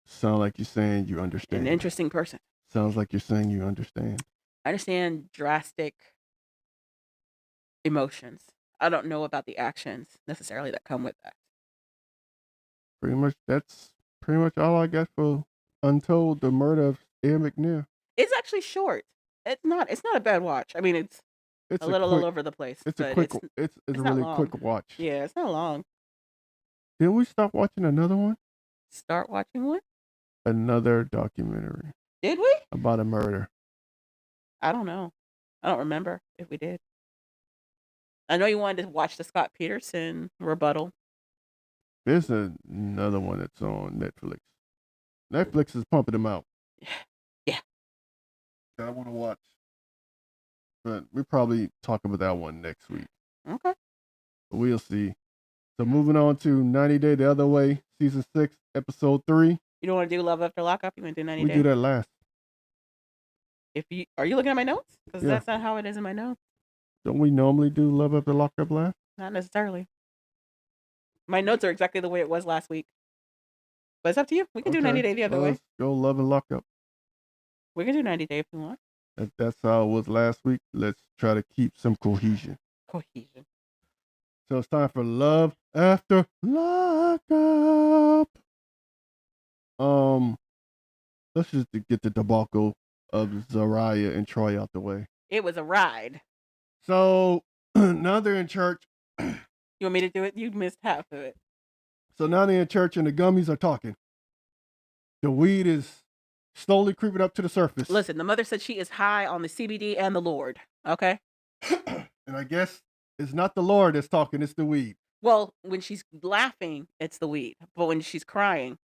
Sound like you're saying you an understand. interesting person. Sounds like you're saying you understand. I understand drastic emotions. I don't know about the actions necessarily that come with that. That's pretty much all I got for Untold, the murder of McNair. It's actually short. It's not a bad watch. I mean, it's a little all over the place. It's but a quick. It's a not really long. quick watch. Yeah, it's not long. Didn't we stop watching another one? Start watching one? Another documentary Did we? about a murder. I don't know. I don't remember if we did. I know you wanted to watch the Scott Peterson rebuttal. There's another one that's on Netflix. Netflix is pumping them out. Yeah. I want to watch. But we probably talk about that one next week. Okay. But we'll see. So moving on to 90 Day the Other Way, Season 6, Episode 3. You don't want to do Love After Lockup? You want to do 90 Day? We do that last. Are you looking at my notes? Because Yeah. that's not how it is in my notes. Don't we normally do Love After Lockup last? Not necessarily. My notes are exactly the way it was last week. But it's up to you. We can do 90 Day the other way. Let's go Love and Lockup. We can do 90 Day if you want. If that's how it was last week, let's try to keep some cohesion. So it's time for Love After Lockup. Let's just get the debacle of Zariah and Troy out the way. It was a ride. So now they're in church. You want me to do it? You missed half of it. So now they're in church and the gummies are talking. The weed is slowly creeping up to the surface. Listen, the mother said she is high on the CBD and the Lord. Okay? And I guess it's not the Lord that's talking, it's the weed. Well, when she's laughing, it's the weed. But when she's crying,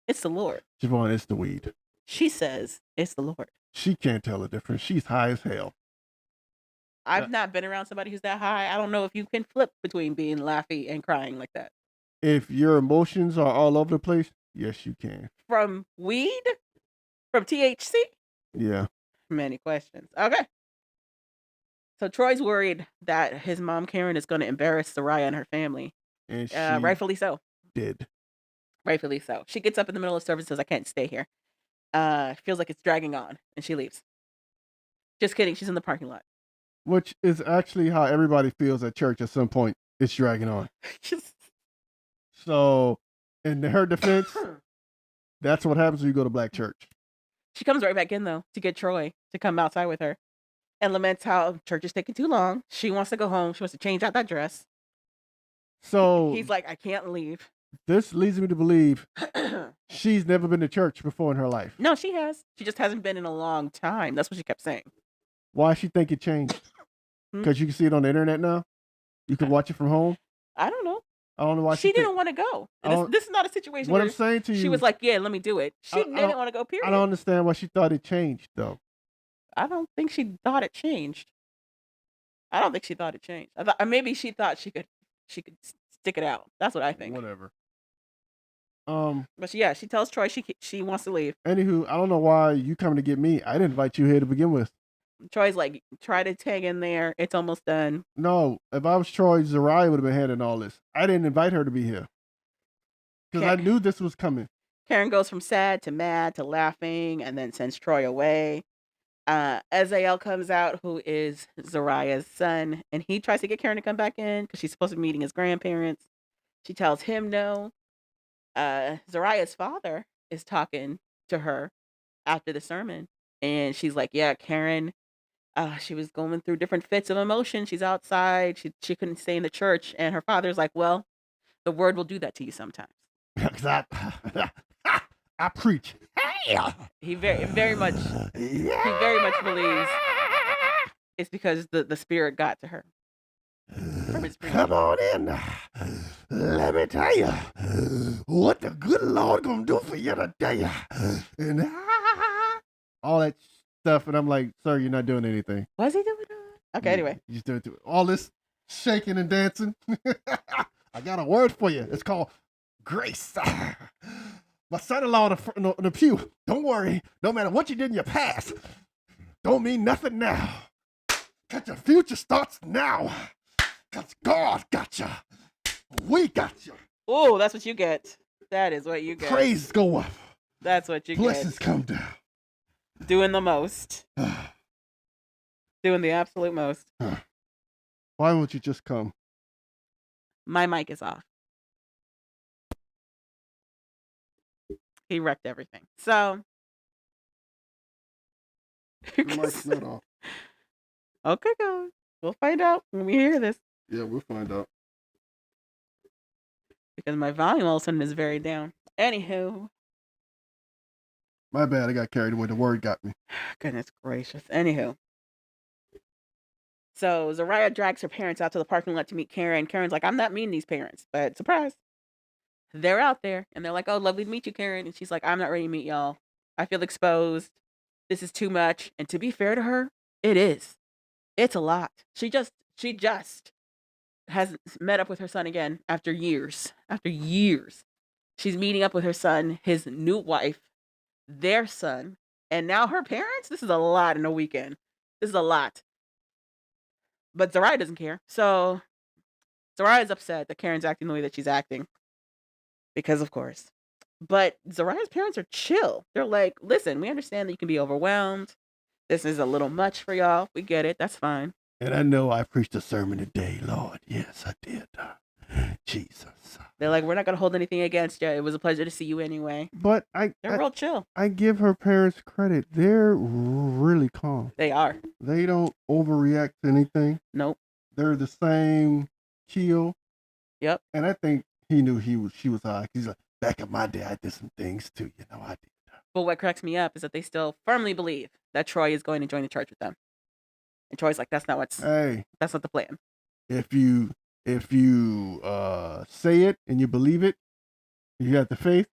it's the Lord. Javon, it's the weed. She says it's the Lord. She can't tell the difference. She's high as hell. I've not been around somebody who's that high. I don't know if you can flip between being laughy and crying like that. If your emotions are all over the place, yes, you can. From weed? From THC? Yeah. Many questions. Okay. So Troy's worried that his mom, Karen, is going to embarrass Zariah and her family. And she rightfully so. did. Rightfully so. She gets up in the middle of service and says, I can't stay here. Feels like it's dragging on. And she leaves. Just kidding. She's in the parking lot. Which is actually how everybody feels at church at some point. It's dragging on. So, in her defense, that's what happens when you go to black church. She comes right back in, though, to get Troy to come outside with her and laments how church is taking too long. She wants to go home. She wants to change out that dress. So, he's like, I can't leave. This leads me to believe she's never been to church before in her life. No, she has. She just hasn't been in a long time. That's what she kept saying. Why she think it changed? Because you can see it on the internet now? You can watch it from home? I don't know. I don't know why she didn't want to go. This is not a situation what where I'm saying to you, she was like, yeah, let me do it. She didn't want to go, period. I don't understand why she thought it changed, though. I don't think she thought it changed. I don't think she thought it changed. Maybe she thought she could stick it out. That's what I think. Whatever. But yeah, she tells Troy she wants to leave. Anywho, I don't know why you coming to get me. I didn't invite you here to begin with. Troy's like, try to tag in there. It's almost done. No, if I was Troy, Zariah would have been handling all this. I didn't invite her to be here. Because I knew this was coming. Karen goes from sad to mad to laughing and then sends Troy away. Azael comes out, who is Zariah's son, and he tries to get Karen to come back in because she's supposed to be meeting his grandparents. She tells him no. Zariah's father is talking to her after the sermon, and she's like, yeah, Karen, she was going through different fits of emotion. She's outside. She couldn't stay in the church. And her father's like, well, the word will do that to you sometimes. I preach. He very much believes it's because the spirit got to her. Come on in. Let me tell you what the good Lord gonna do for you today. And all that stuff, and I'm like, sir, you're not doing anything. Was he doing that? Okay, anyway. You doing all this shaking and dancing. I got a word for you. It's called grace. my son-in-law in the pew. Don't worry. No matter what you did in your past, don't mean nothing now. Cause your future starts now. Cause God got you. We got you. Oh, that's what you get. That is what you get. Praise go up. That's what you Blessings get. come down. Doing the most. Doing the absolute most. Why won't you just come? My mic is off. He wrecked everything. So. Your mic's not off. Okay, guys. We'll find out when we hear this. Yeah, we'll find out. Because my volume all of a sudden is very down. Anywho. My bad. I got carried away. The word got me. Goodness gracious. Anywho. So Zariah drags her parents out to the parking lot to meet Karen. Karen's like, I'm not meeting these parents. But surprise. They're out there. And they're like, oh, lovely to meet you, Karen. And she's like, I'm not ready to meet y'all. I feel exposed. This is too much. And to be fair to her, it is. It's a lot. She just has met up with her son again after years. After years. She's meeting up with her son, his new wife, their son, and now her parents. This is a lot in a weekend. This is a lot. But Zariah doesn't care. So Zariah is upset that Karen's acting the way that she's acting. Because of course. But Zariah's parents are chill. They're like, listen, we understand that you can be overwhelmed. This is a little much for y'all. We get it. That's fine. And I know I preached a sermon today, Lord. Yes, I did. Jesus. They're like, we're not going to hold anything against you. It was a pleasure to see you anyway. But they're real chill. I give her parents credit. They're really calm. They are. They don't overreact to anything. Nope. They're the same keel. Yep. And I think he knew she was high. He's like, back in my day, I did some things too. You know, I did. But what cracks me up is that they still firmly believe that Troy is going to join the church with them. And Troy's like, that's not the plan. If you say it and you believe it, you have the faith,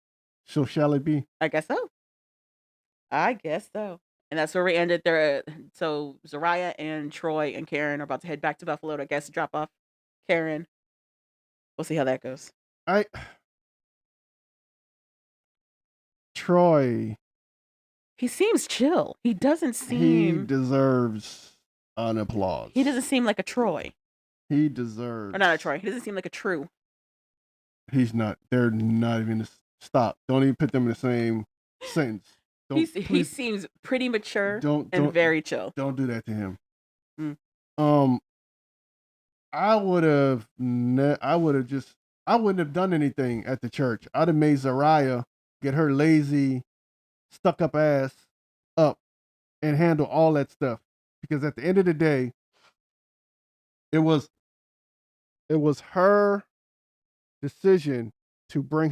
so shall it be. I guess so. And that's where we ended there. So Zariah and Troy and Karen are about to head back to Buffalo to, I guess, drop off Karen. We'll see how that goes. Troy. He seems chill. He doesn't seem. He deserves an applause. He doesn't seem like a Troy. He deserves. Or not a Troy. He doesn't seem like a True. He's not. They're not even. Stop. Don't even put them in the same sentence. He seems pretty mature and very chill. Don't do that to him. I wouldn't have done anything at the church. I'd have made Zariah get her lazy, stuck up ass up and handle all that stuff. Because at the end of the day, it was her decision to bring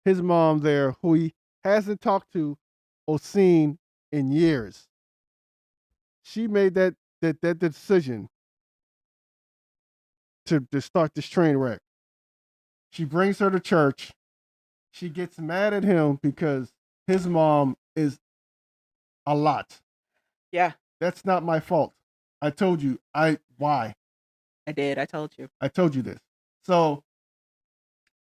his mom there, who he hasn't talked to or seen in years. She made that decision to start this train wreck. She brings her to church. She gets mad at him because his mom is a lot. Yeah. That's not my fault. I told you. Why? I did. I told you. I told you this. So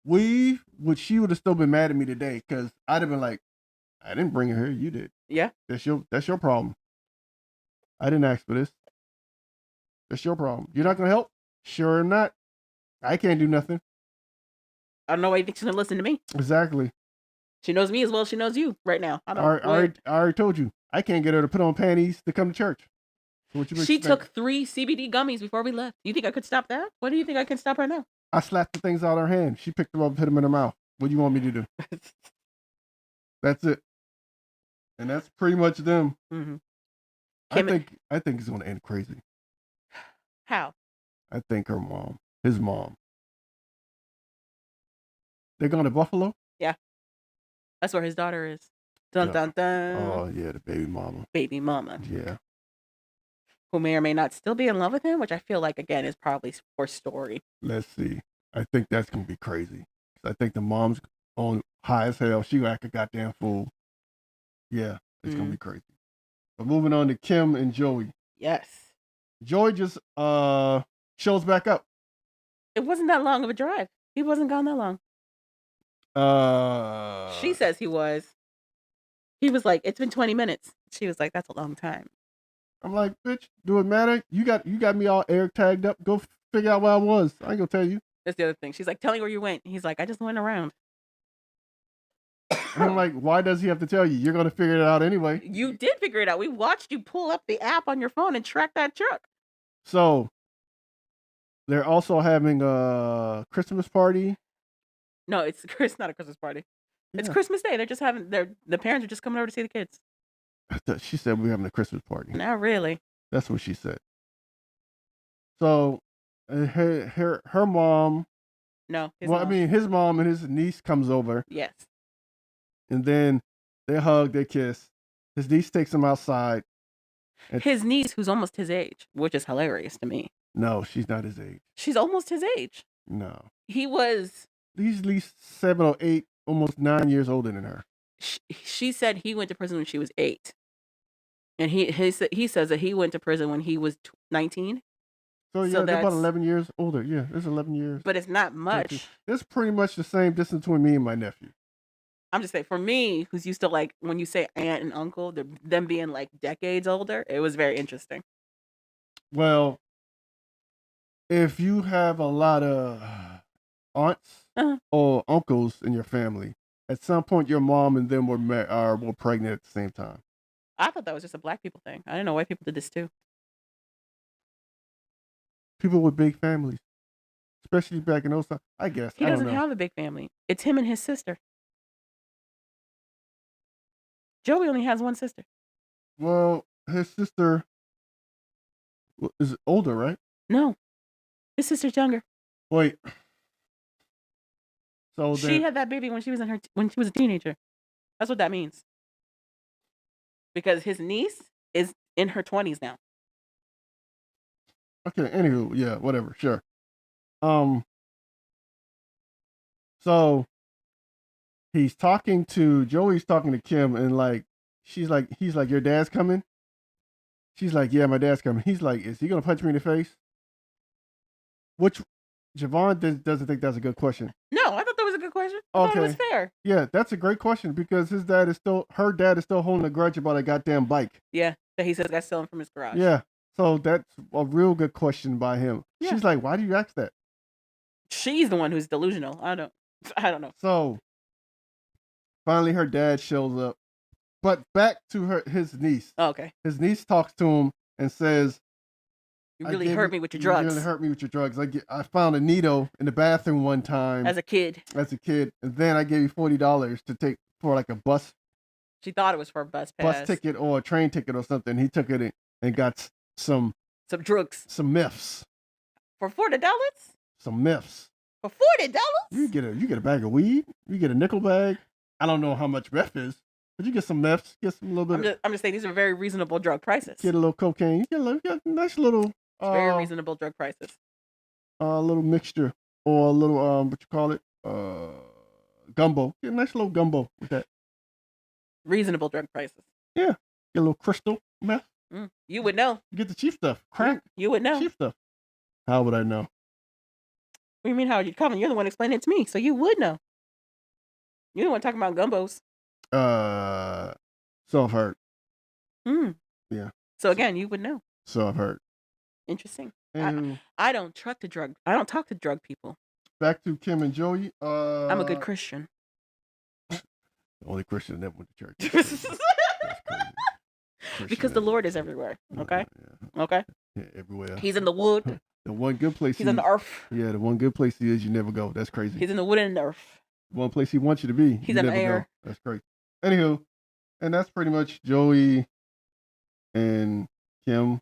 she would have still been mad at me today because I'd have been like, I didn't bring her here. You did. Yeah. That's your problem. I didn't ask for this. That's your problem. You're not gonna help? Sure or not. I can't do nothing. I don't know why you think she's gonna listen to me. Exactly. She knows me as well as she knows you right now. I already told you. I can't get her to put on panties to come to church. So she took 3 CBD gummies before we left. You think I could stop that? What do you think I can stop her now? I slapped the things out of her hand. She picked them up and put them in her mouth. What do you want me to do? That's it. And that's pretty much them. Mm-hmm. I think it's going to end crazy. How? I think his mom. They're going to Buffalo? Yeah. That's where his daughter is. Dun, dun, dun. Oh, yeah, the baby mama. Baby mama. Yeah. Who may or may not still be in love with him, which I feel like, again, is probably for story. Let's see. I think that's going to be crazy. I think the mom's on high as hell. She act a goddamn fool. Yeah, it's going to be crazy. But moving on to Kim and Joey. Yes. Joey just shows back up. It wasn't that long of a drive. He wasn't gone that long. She says he was. He was like, it's been 20 minutes. She was like, that's a long time. I'm like, bitch, do it matter? You got me all air tagged up. Go figure out where I was. I ain't gonna tell you. That's the other thing. She's like, tell me where you went. He's like, I just went around. And I'm like, why does he have to tell you? You're gonna figure it out anyway. You did figure it out. We watched you pull up the app on your phone and track that truck. So they're also having a Christmas party. No, it's not a Christmas party. Yeah. It's Christmas Day. They're just having the parents are just coming over to see the kids. She said we're having a Christmas party. Not really. That's what she said. So her mom. No. I mean, his mom and his niece comes over. Yes. And then they hug, they kiss. His niece takes him outside. His niece, who's almost his age, which is hilarious to me. No, she's not his age. She's almost his age. No. He was. He's at least 7 or 8, almost 9 years older than her. She said he went to prison when she was 8. And he says that he went to prison when he was 19. So yeah, they're about 11 years older. Yeah, it's 11 years. But it's not much. It's pretty much the same distance between me and my nephew. I'm just saying, for me, who's used to, like, when you say aunt and uncle, them being like decades older, it was very interesting. Well, if you have a lot of aunts or uncles in your family, at some point your mom and them were pregnant at the same time. I thought that was just a black people thing. I didn't know white people did this too. People with big families, especially back in those times. I guess he doesn't have a big family. It's him and his sister. Joey only has one sister. Well, his sister is older, right? No, his sister's younger. Wait. So she had that baby when she was a teenager. That's what that means. Because his niece is in her 20s now. Okay. Anywho, yeah, whatever. Sure. So Joey's talking to Kim, and like, he's like, your dad's coming? She's like, yeah, my dad's coming. He's like, is he going to punch me in the face? Which Javon doesn't think that's a good question. No, I thought that was a good question. I thought it was fair. Yeah, that's a great question because her dad is still holding a grudge about a goddamn bike. Yeah, that he says got stolen from his garage. Yeah, so that's a real good question by him. Yeah. She's like, why do you ask that? She's the one who's delusional. I don't know. So finally her dad shows up. But back to his niece. Oh, okay. His niece talks to him and says, You really hurt me with your drugs. You really hurt me with your drugs. I found a needle in the bathroom one time. As a kid. And then I gave you $40 to take for like a bus. She thought it was for a bus pass. Bus ticket or a train ticket or something. He took it and got some drugs. Some myths. For $40? Some myths. For $40? You get a bag of weed. You get a nickel bag. I don't know how much meth is. But you get some meth, get some little bit. I'm just saying these are very reasonable drug prices. Get a little cocaine. You get a nice little. Very reasonable drug prices. A little mixture or a little what you call it? Gumbo. Get a nice little gumbo with that. Reasonable drug prices. Yeah. Get a little crystal meth. You would know. You get the cheap stuff. Crack. You would know. Cheap stuff. How would I know? What do you mean? How would you come? You're the one explaining it to me, so you would know. You're the one talking about gumbos. So I've heard. Yeah. So again, you would know. So I've heard. Interesting. I don't talk to drug people. Back to Kim and Joey. I'm a good Christian. The only Christian that never went to church. That's crazy. Because the Lord is everywhere. Okay. Yeah. Okay. Yeah, everywhere. He's in the wood. The one good place. He's in the earth. Yeah, the one good place he is, you never go. That's crazy. He's in the wood and the earth. One place he wants you to be. He's in the air. Go. That's great. Anywho, and that's pretty much Joey and Kim.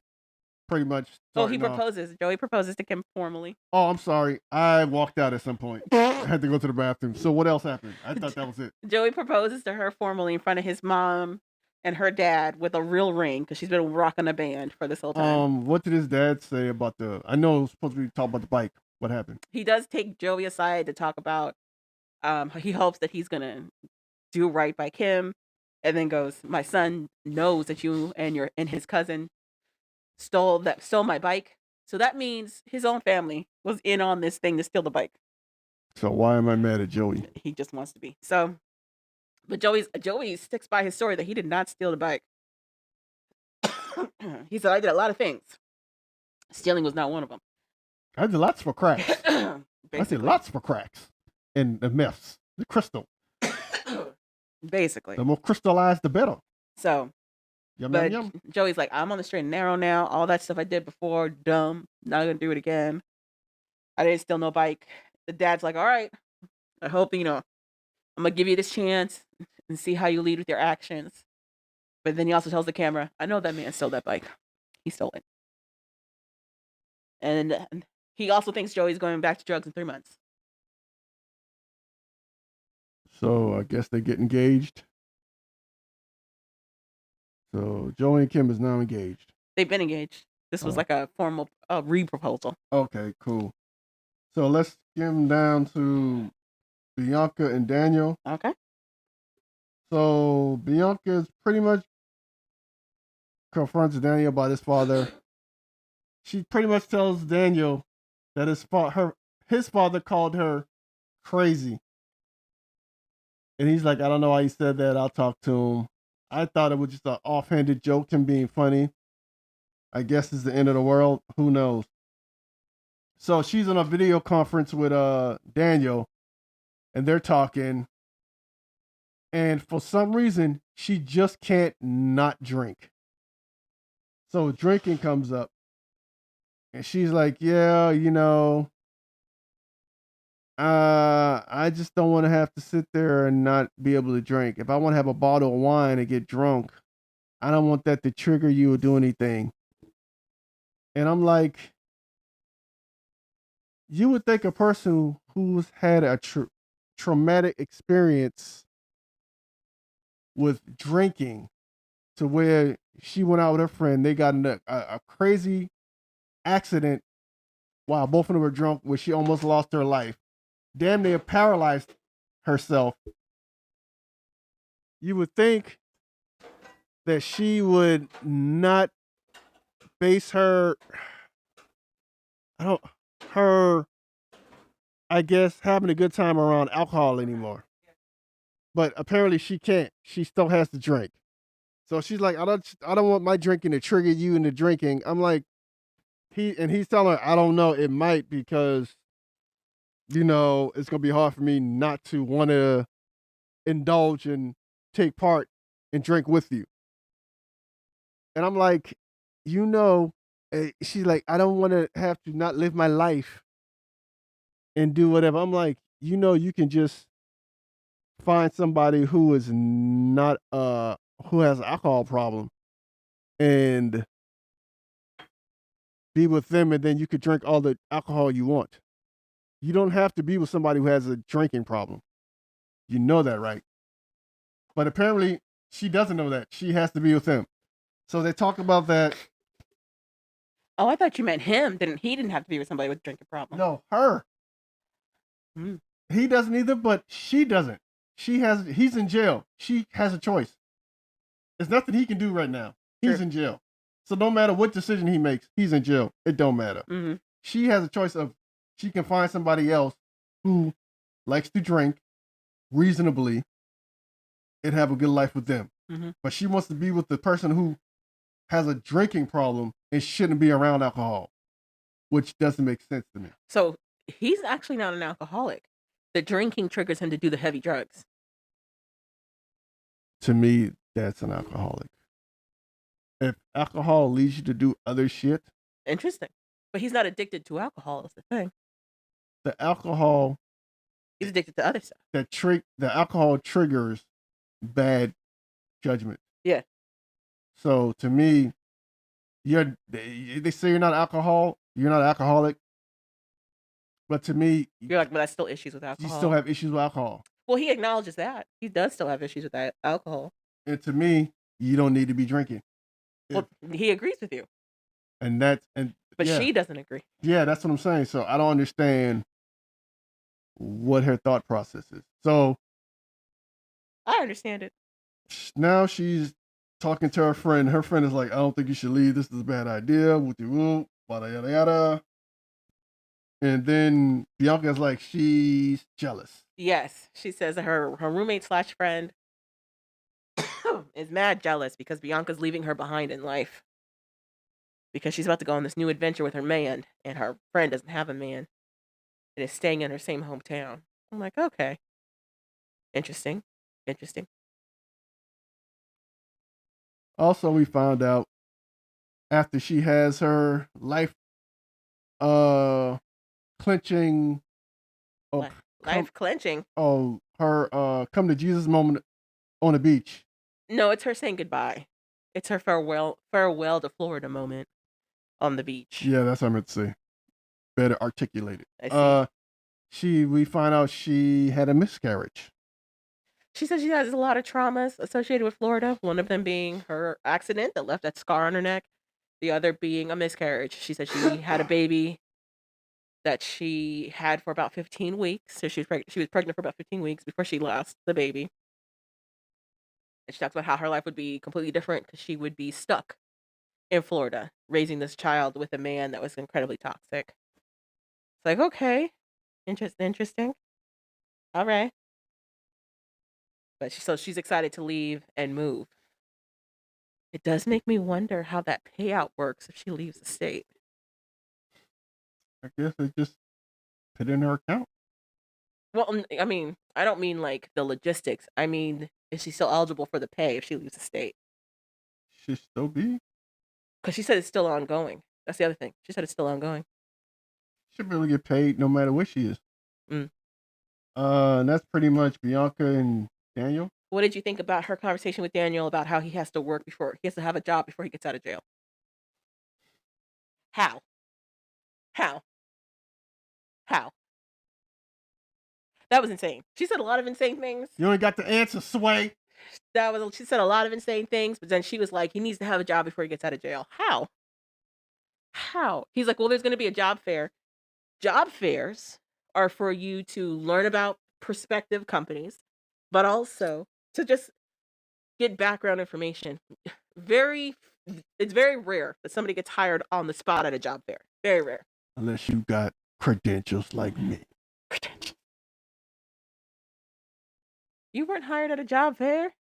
Pretty much. He proposes. Joey proposes to Kim formally. Oh, I'm sorry. I walked out at some point. I had to go to the bathroom. So what else happened? I thought that was it. Joey proposes to her formally in front of his mom and her dad with a real ring because she's been rocking a band for this whole time. What did his dad say about I know it was supposed to be talking about the bike. What happened? He does take Joey aside to talk about. He hopes that he's gonna do right by Kim, and then goes, "My son knows that you and his cousin stole my bike, so that means his own family was in on this thing to steal the bike." So why am I mad at Joey? He just wants to be. So But Joey sticks by his story that he did not steal the bike. He said, I did a lot of things. Stealing was not one of them. I did lots for cracks. I did Basically. lots for cracks. And the myths. The crystal. Basically. The more crystallized, the better. So, Yum, but yum, yum. Joey's like, I'm on the straight and narrow now. All that stuff I did before, dumb. Not gonna do it again. I didn't steal no bike. The dad's like, all right. I hope, I'm gonna give you this chance and see how you lead with your actions. But then he also tells the camera, I know that man stole that bike. He stole it. And he also thinks Joey's going back to drugs in 3 months. So I guess they get engaged. So Joey and Kim is now engaged. They've been engaged. This was like a formal re-proposal. Okay, cool. So let's skim down to Bianca and Daniel. Okay. So Bianca is pretty much confronts Daniel about his father. She pretty much tells Daniel that his father called her crazy. And he's like, I don't know why he said that. I'll talk to him. I thought it was just an offhanded joke, him being funny. I guess it's the end of the world. Who knows? So she's on a video conference with Daniel, and they're talking. And for some reason, she just can't not drink. So drinking comes up. And she's like, yeah, I just don't want to have to sit there and not be able to drink. If I want to have a bottle of wine and get drunk, I don't want that to trigger you or do anything. And I'm like, you would think a person who's had a traumatic experience with drinking to where she went out with her friend, they got in a crazy accident while both of them were drunk where she almost lost her life. Damn near paralyzed herself. You would think that she would not base her, I guess, having a good time around alcohol anymore. But apparently she can't. She still has to drink. So she's like, I don't want my drinking to trigger you into drinking. I'm like, he's telling her, I don't know, it might, because it's gonna be hard for me not to want to indulge and take part and drink with you. And I'm like, she's like, I don't want to have to not live my life and do whatever. I'm like, you can just find somebody who is not who has an alcohol problem and be with them, and then you could drink all the alcohol you want. You don't have to be with somebody who has a drinking problem. You know that, right? But apparently she doesn't know that. She has to be with him. So they talk about that. Oh, I thought you meant him. He didn't have to be with somebody with a drinking problem. No, her. He doesn't either, but she doesn't. He's in jail. She has a choice. There's nothing he can do right now. He's in jail. So no matter what decision he makes, he's in jail. It don't matter. Mm-hmm. She has a choice of, she can find somebody else who likes to drink reasonably and have a good life with them. Mm-hmm. But she wants to be with the person who has a drinking problem and shouldn't be around alcohol, which doesn't make sense to me. So he's actually not an alcoholic. The drinking triggers him to do the heavy drugs. To me, that's an alcoholic. If alcohol leads you to do other shit. Interesting. But he's not addicted to alcohol, is the thing. The alcohol. He's addicted to other stuff. The alcohol triggers bad judgment. Yeah. So to me, they say you're not an alcoholic. But to me, you're like, but I still issues with alcohol. You still have issues with alcohol. Well, he acknowledges that. He does still have issues with that alcohol. And to me, you don't need to be drinking. Well, he agrees with you. But she doesn't agree. Yeah, that's what I'm saying. So I don't understand what her thought process is. So I understand it. Now she's talking to her friend. Her friend is like, I don't think you should leave. This is a bad idea. Yada, yada, yada. And then Bianca's like, she's jealous. Yes. She says her roommate / friend is mad jealous because Bianca's leaving her behind in life because she's about to go on this new adventure with her man, and her friend doesn't have a man and is staying in her same hometown. I'm like, okay, interesting, interesting. Also, we found out after she has her life clenching Life clenching. her come to Jesus moment on the beach. No, it's her saying goodbye. It's her farewell to Florida moment on the beach. Yeah, that's what I meant to say. Better articulated. I see. We find out she had a miscarriage. She says she has a lot of traumas associated with Florida. One of them being her accident that left that scar on her neck. The other being a miscarriage. She said she had a baby that she had for about 15 weeks. So she was pregnant for about 15 weeks before she lost the baby. And she talks about how her life would be completely different because she would be stuck in Florida raising this child with a man that was incredibly toxic. It's like, okay, interesting. All right. But she's excited to leave and move. It does make me wonder how that payout works if she leaves the state. I guess they just put it in her account. Well, I mean, I don't mean like the logistics. I mean, is she still eligible for the pay if she leaves the state? Should still be. Because she said it's still ongoing. That's the other thing. She said it's still ongoing. Should be able to get paid no matter where she is. Mm. And that's pretty much Bianca and Daniel. What did you think about her conversation with Daniel about how he has to work before he has to have a job before he gets out of jail? How? That was insane. She said a lot of insane things. You only got the answer, Sway. She said a lot of insane things, but then she was like, he needs to have a job before he gets out of jail. How? He's like, well, there's going to be a job fair. Job fairs are for you to learn about prospective companies, but also to just get background information. It's very rare that somebody gets hired on the spot at a job fair. Very rare. Unless you got credentials like me. Credentials. You weren't hired at a job fair?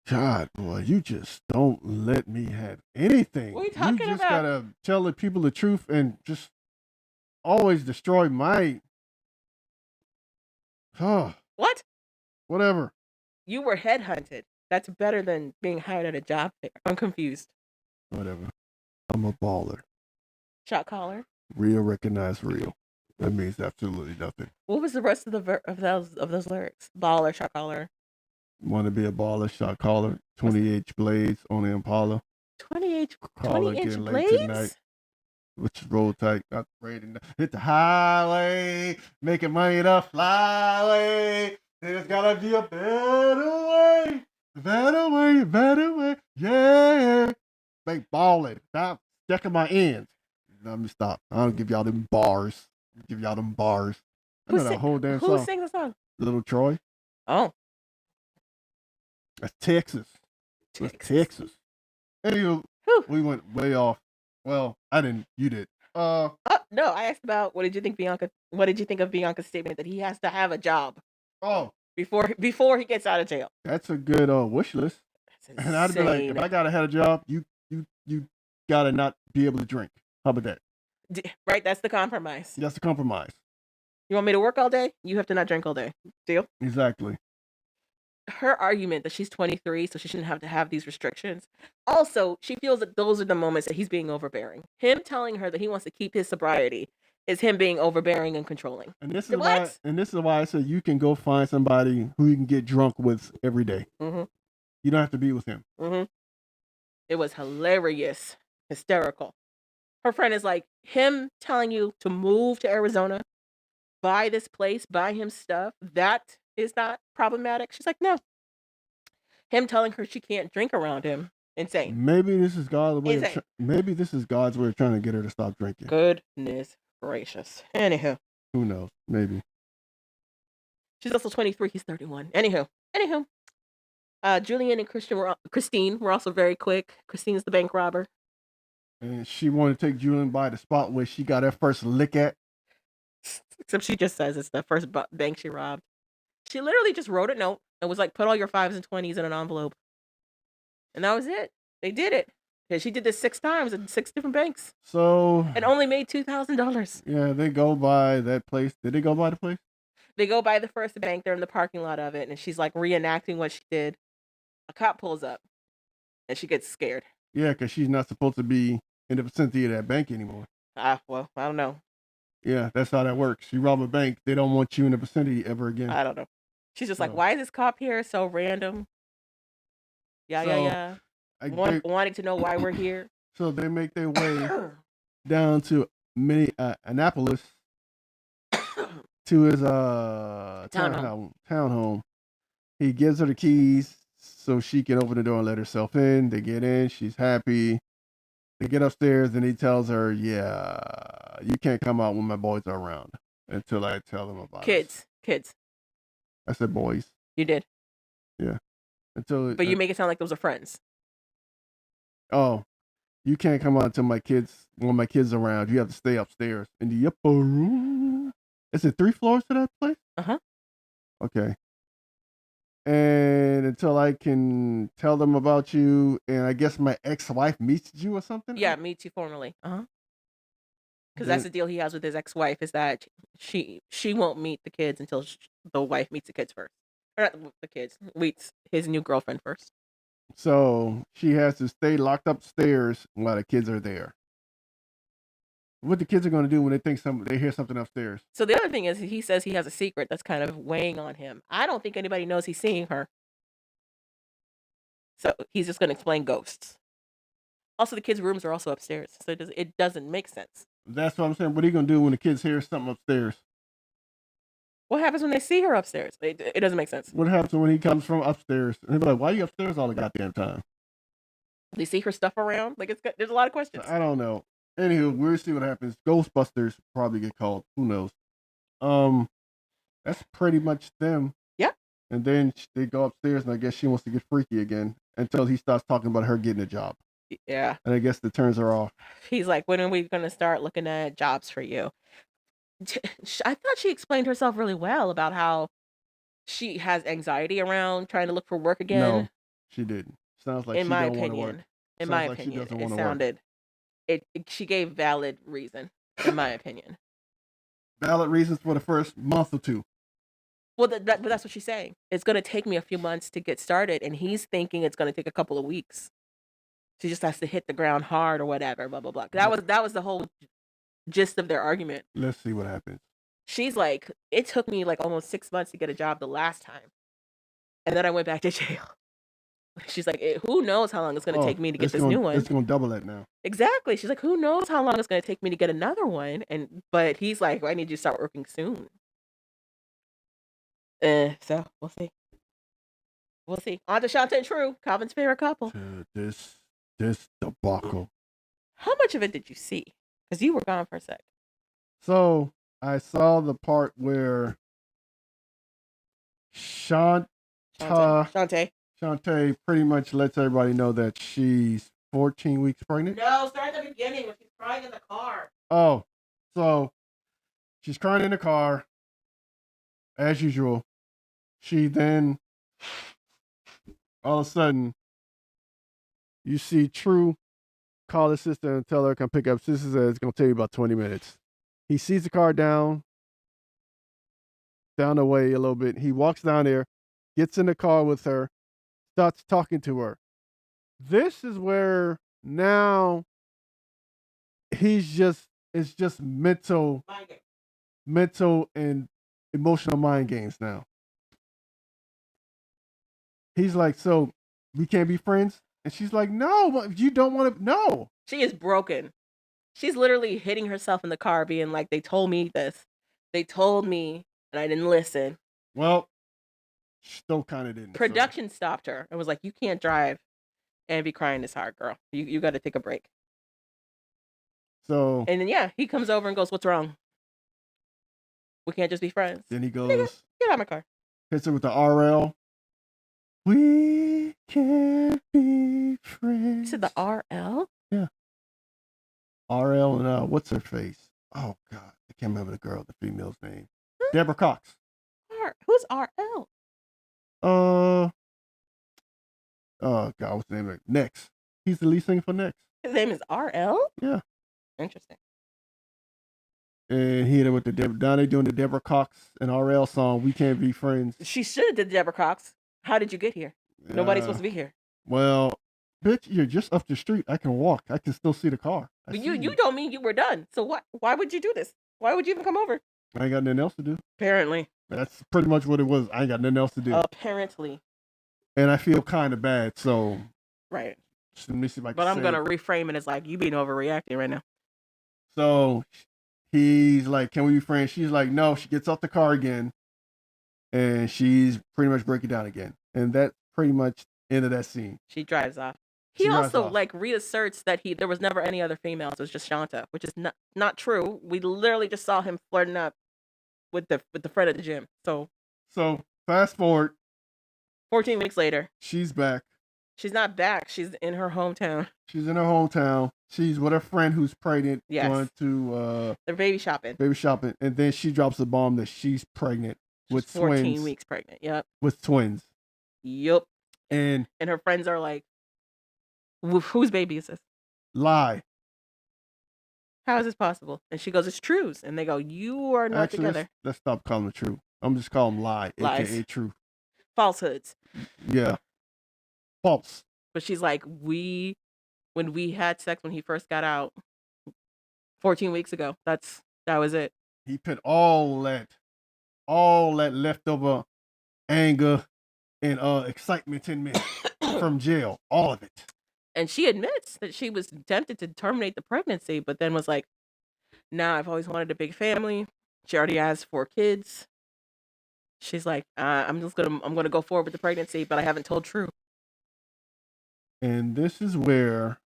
God, boy, you just don't let me have anything. What are you talking about? You just gotta tell the people the truth and just always destroy my... What? Whatever. You were headhunted. That's better than being hired at a job fair. I'm confused. Whatever. I'm a baller. Shot caller. Real recognize real. That means absolutely nothing. What was the rest of those lyrics? Baller, shot caller. Want to be a baller, shot caller. 20-inch blades on the Impala. 20-inch Tonight, blades? which is roll tight, not rating. Hit the highway, making money the flyway. There's gotta be a better way, yeah. Make balling. Stop sticking my ends. Let me stop. I don't give y'all them bars. I know that whole damn song. Who sings the song? Little Troy. Oh. That's Texas. Texas. Anyway, we went way off. Well, I didn't. You did. No, I asked about what did you think of Bianca's statement that he has to have a job? Oh. Before he gets out of jail. That's a good wish list. And I'd be like, if I gotta have a job, you gotta not be able to drink. How about that? Right, that's the compromise. That's the compromise. You want me to work all day? You have to not drink all day. Deal? Exactly. Her argument that she's 23, so she shouldn't have to have these restrictions. Also, she feels that those are the moments that he's being overbearing. Him telling her that he wants to keep his sobriety is him being overbearing and controlling. And this is why I said you can go find somebody who you can get drunk with every day. Mm-hmm. You don't have to be with him. Mm-hmm. It was hilarious, hysterical. Her friend is like, him telling you to move to Arizona, buy this place, buy him stuff, that is not problematic. She's like, no. Him telling her she can't drink around him, insane. Maybe this is God's way. Maybe this is God's way of trying to get her to stop drinking. Goodness gracious. Anywho. Who knows? Maybe. She's also 23. He's 31. Anywho. Julian and Christine were also very quick. Christine is the bank robber. And she wanted to take Julian by the spot where she got her first lick at. Except she just says it's the first bank she robbed. She literally just wrote a note and was like, put all your 5s and 20s in an envelope. And that was it. They did it. And she did this 6 times at 6 different banks So, and only made $2,000. yeah, they go by that place. Did they go by the place? They go by the first bank. They're in the parking lot of it. And she's like reenacting what she did. A cop pulls up and she gets scared. Yeah, because she's not supposed to be in the vicinity of that bank anymore. Well, I don't know. Yeah, that's how that works. You rob a bank, they don't want you in the vicinity ever again. I don't know. She's just like, why is this cop here? So random. Yeah. Wanting to know why we're here. So they make their way down to Annapolis to his townhome. He gives her the keys so she can open the door and let herself in. They get in. She's happy. They get upstairs and he tells her, yeah, you can't come out when my boys are around until I tell them about it. Kids. I said boys. You did. Yeah. But you make it sound like those are friends. Oh, you can't come out until when my kids are around. You have to stay upstairs in the upper room. Is it 3 floors to that place? Uh-huh. Okay. And until I can tell them about you, and I guess my ex-wife meets you or something? Yeah, meets you formally. Uh-huh. Because that's the deal he has with his ex-wife is that she won't meet the kids until the wife meets the kids first. Or not the kids, meets his new girlfriend first. So she has to stay locked upstairs while the kids are there. What the kids are going to do when they hear something upstairs? So the other thing is he says he has a secret that's kind of weighing on him. I don't think anybody knows he's seeing her. So he's just going to explain ghosts. Also, the kids' rooms are also upstairs, so it doesn't make sense. That's what I'm saying. What are you going to do when the kids hear something upstairs? What happens when they see her upstairs? It doesn't make sense. What happens when he comes from upstairs? And they'll be like, why are you upstairs all the goddamn time? Do you see her stuff around? There's a lot of questions. I don't know. Anywho, we'll see what happens. Ghostbusters probably get called. Who knows? That's pretty much them. Yeah. And then they go upstairs, and I guess she wants to get freaky again until he starts talking about her getting a job. Yeah. And I guess the turns are off. He's like, when are we going to start looking at jobs for you? I thought she explained herself really well about how she has anxiety around trying to look for work again. No, she didn't. Sounds like she don't want to work. In my opinion, it sounded. She gave valid reason, in my opinion. Valid reasons for the first month or two. Well, but that's what she's saying. It's going to take me a few months to get started, and he's thinking it's going to take a couple of weeks. She just has to hit the ground hard or whatever, blah, blah, blah. That was the whole gist of their argument. Let's see what happens. She's like, it took me like almost 6 months to get a job the last time. And then I went back to jail. She's like, who knows how long it's going to take me to get this new one. It's going to double that now. Exactly. She's like, who knows how long it's going to take me to get another one. But he's like, I need you to start working soon. So we'll see. We'll see. On to Shanta and True, Calvin's favorite couple. This debacle. How much of it did you see? Because you were gone for a sec. So I saw the part where Shantae pretty much lets everybody know that she's 14 weeks pregnant. No, start at the beginning when she's crying in the car. Oh, so she's crying in the car, as usual. She then, all of a sudden, you see True call his sister and tell her to come pick up. Sister says it's going to take you about 20 minutes. He sees the car down the way a little bit. He walks down there, gets in the car with her, starts talking to her. This is where now it's just mental and emotional mind games now. He's like, so we can't be friends? And she's like, no, you don't want to, no. She is broken. She's literally hitting herself in the car being like, they told me this. They told me and I didn't listen. Well, still kind of didn't. Production stopped her and was like, you can't drive and be crying this hard, girl. You got to take a break. So. And then, he comes over and goes, what's wrong? We can't just be friends. Then he goes. Get out of my car. Hits her with the RL. We can't be friends. You said the RL? Yeah. RL and what's her face? Oh, God. I can't remember the female's name. Deborah Cox. Who's RL? Oh God, what's the name of it? Next. He's the lead singer for Next. His name is RL? Yeah. Interesting. And he hit it with the now they doing the Deborah Cox and RL song, We Can't Be Friends. She should have did Deborah Cox. How did you get here? Nobody's supposed to be here. Well, bitch, you're just up the street. I can walk. I can still see the car. But you told me you were done. So what? Why would you do this? Why would you even come over? I ain't got nothing else to do. Apparently. That's pretty much what it was. I ain't got nothing else to do. Apparently. And I feel kind of bad, so. Right. Let me see if I can But I'm going to reframe it as like, you being overreacting right now. So he's like, can we be friends? She's like, no. She gets off the car again. And she's pretty much breaking down again. And that's pretty much end of that scene. She drives off. He also like reasserts that there was never any other females. It was just Shanta, which is not true. We literally just saw him flirting up with the friend at the gym. So fast forward. 14 weeks later. She's back. She's not back. She's in her hometown. She's in her hometown. She's with her friend who's pregnant. Yes. Going to they're baby shopping. And then she drops the bomb that she's pregnant. With 14 twins. weeks pregnant. Yep. With twins. Yep. And her friends are like, whose baby is this? Lie. How is this possible? And she goes, it's True's. And they go, you are not together. Let's stop calling it True. I'm just calling them Lie. Lies. AKA True. Falsehoods. Yeah. False. But she's like, when we had sex when he first got out 14 weeks ago, that was it. He put all that leftover anger and excitement in me from jail. All of it. And she admits that she was tempted to terminate the pregnancy, but then was like, nah, I've always wanted a big family. She already has 4 kids. She's like, I'm gonna go forward with the pregnancy, but I haven't told True. And this is where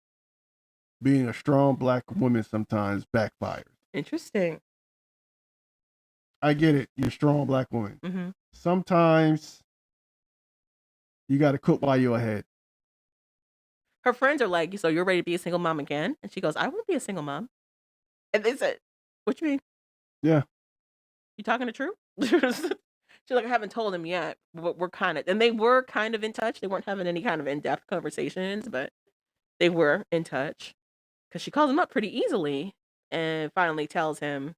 being a strong black woman sometimes backfires. Interesting. I get it. You're a strong black woman. Mm-hmm. Sometimes you got to cook while you're ahead. Her friends are like, so you're ready to be a single mom again? And she goes, I won't be a single mom. And they said, what you mean? Yeah. You talking to True? She's like, I haven't told him yet, but they were kind of in touch. They weren't having any kind of in-depth conversations, but they were in touch. Because she calls him up pretty easily and finally tells him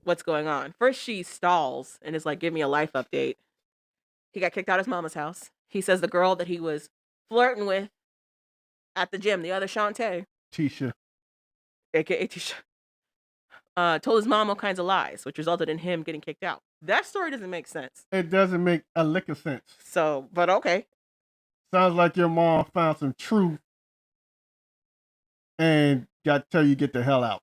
what's going on. First, she stalls and is like, give me a life update. He got kicked out of his mama's house. He says the girl that he was flirting with at the gym, the other Shantae. Tisha. AKA Tisha. Told his mom all kinds of lies, which resulted in him getting kicked out. That story doesn't make sense. It doesn't make a lick of sense. So, but okay. Sounds like your mom found some truth and got to tell you get the hell out.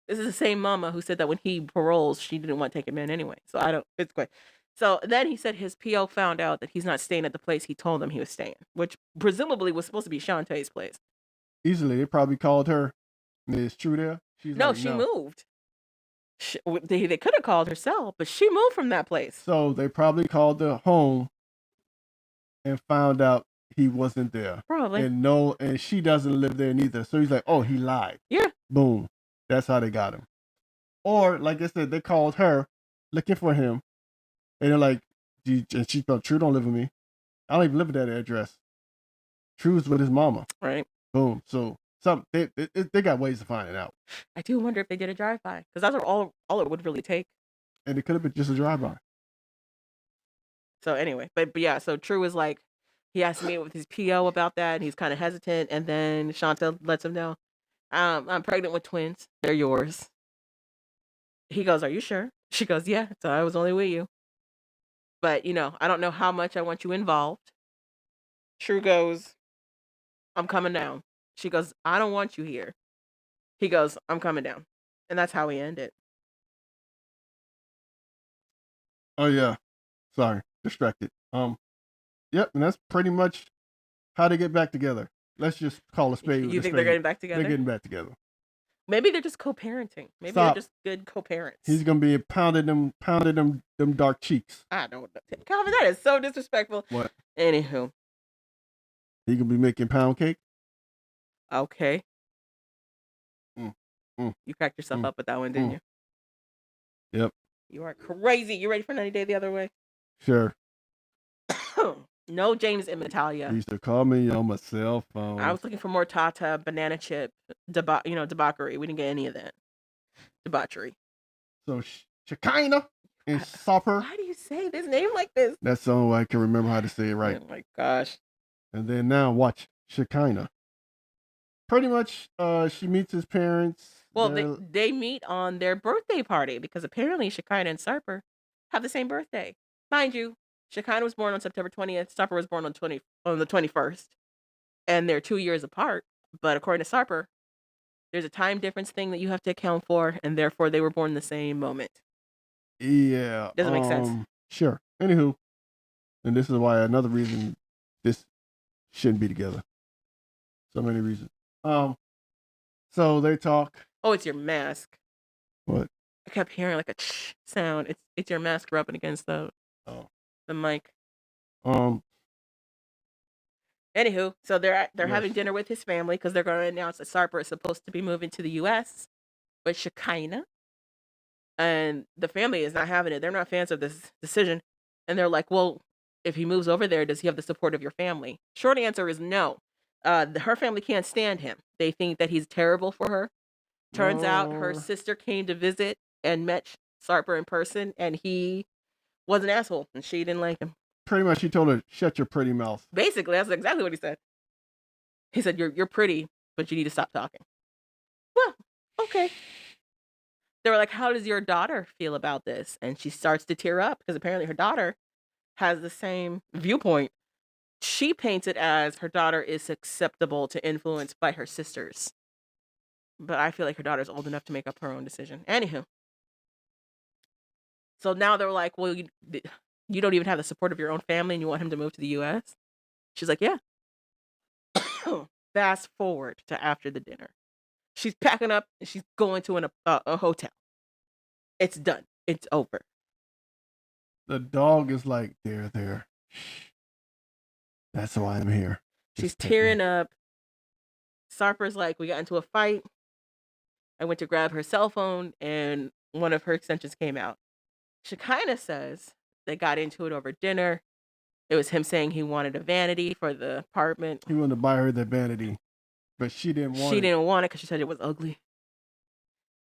This is the same mama who said that when he paroles, she didn't want to take him in anyway. So it's great. So then he said his PO found out that he's not staying at the place he told him he was staying, which presumably was supposed to be Shantae's place. Easily. They probably called her. Is True there? She moved. They could have called herself, but she moved from that place. So they probably called her home and found out he wasn't there. Probably. And she doesn't live there neither. So he's like, oh, he lied. Yeah. Boom. That's how they got him. Or, like I said, they called her looking for him. And they're like, and she felt True don't live with me. I don't even live at that address. True's with his mama. Right. Boom. So they got ways to find it out. I do wonder if they did a drive-by. Because that's all it would really take. And it could have been just a drive-by. So anyway, but yeah, so True is like, he has to meet with his PO about that, and he's kind of hesitant, and then Shanta lets him know, I'm pregnant with twins. They're yours. He goes, are you sure? She goes, yeah, so I was only with you. But, I don't know how much I want you involved. True goes, I'm coming down. She goes, I don't want you here. He goes, I'm coming down. And that's how we end it. Oh, yeah. Sorry. Distracted. Yep, and that's pretty much how they get back together. Let's just call a spade. You think they're getting back together? They're getting back together. Maybe they're just co-parenting. Maybe they're just good co-parents. He's gonna be pounding them dark cheeks. I don't know. Calvin, that is so disrespectful. What? Anywho. He gonna be making pound cake? Okay. You cracked yourself up with that one, didn't you? Yep. You are crazy. You ready for 90 Day the Other Way? Sure. No James and They Natalia. used to call me on my cell phone. I was looking for more Tata, banana chip, debauchery. We didn't get any of that. Debauchery. So Shekinah and Sopper. Why do you say this name like this? That's the only way I can remember how to say it right. Oh my gosh. And then now watch Shekinah. Pretty much, she meets his parents. Well, they meet on their birthday party because apparently Shekinah and Sarper have the same birthday. Mind you, Shekinah was born on September 20th. Sarper was born on the 21st. And they're 2 years apart. But according to Sarper, there's a time difference thing that you have to account for, and therefore they were born the same moment. Yeah. Doesn't make sense. Sure. Anywho, and this is why another reason this shouldn't be together. So many reasons. So they talk. Oh, it's your mask. What? I kept hearing like a sound. It's your mask rubbing against the mic. Anywho, so they're having dinner with his family because they're going to announce that Sarper is supposed to be moving to the U.S. with Shekinah, and the family is not having it. They're not fans of this decision, and they're like, "Well, if he moves over there, does he have the support of your family?" Short answer is no. Her family can't stand him. They think that he's terrible for her. Turns out her sister came to visit and met Sarper in person, and he was an asshole, and she didn't like him. Pretty much, he told her, "Shut your pretty mouth." Basically, that's exactly what he said. He said, "You're pretty, but you need to stop talking." Well, okay. They were like, "How does your daughter feel about this?" And she starts to tear up because apparently her daughter has the same viewpoint. She paints it as her daughter is susceptible to influence by her sisters. But I feel like her daughter's old enough to make up her own decision. Anywho. So now they're like, "Well, you don't even have the support of your own family and you want him to move to the U.S.?" She's like, "Yeah." Fast forward to after the dinner. She's packing up and she's going to a hotel. It's done. It's over. The dog is like, there. Shh. That's why I'm here. She's tearing up. Sarper's like, "We got into a fight. I went to grab her cell phone and one of her extensions came out." Shekinah says they got into it over dinner. It was him saying he wanted a vanity for the apartment. He wanted to buy her the vanity, but she didn't want it. She didn't want it because she said it was ugly.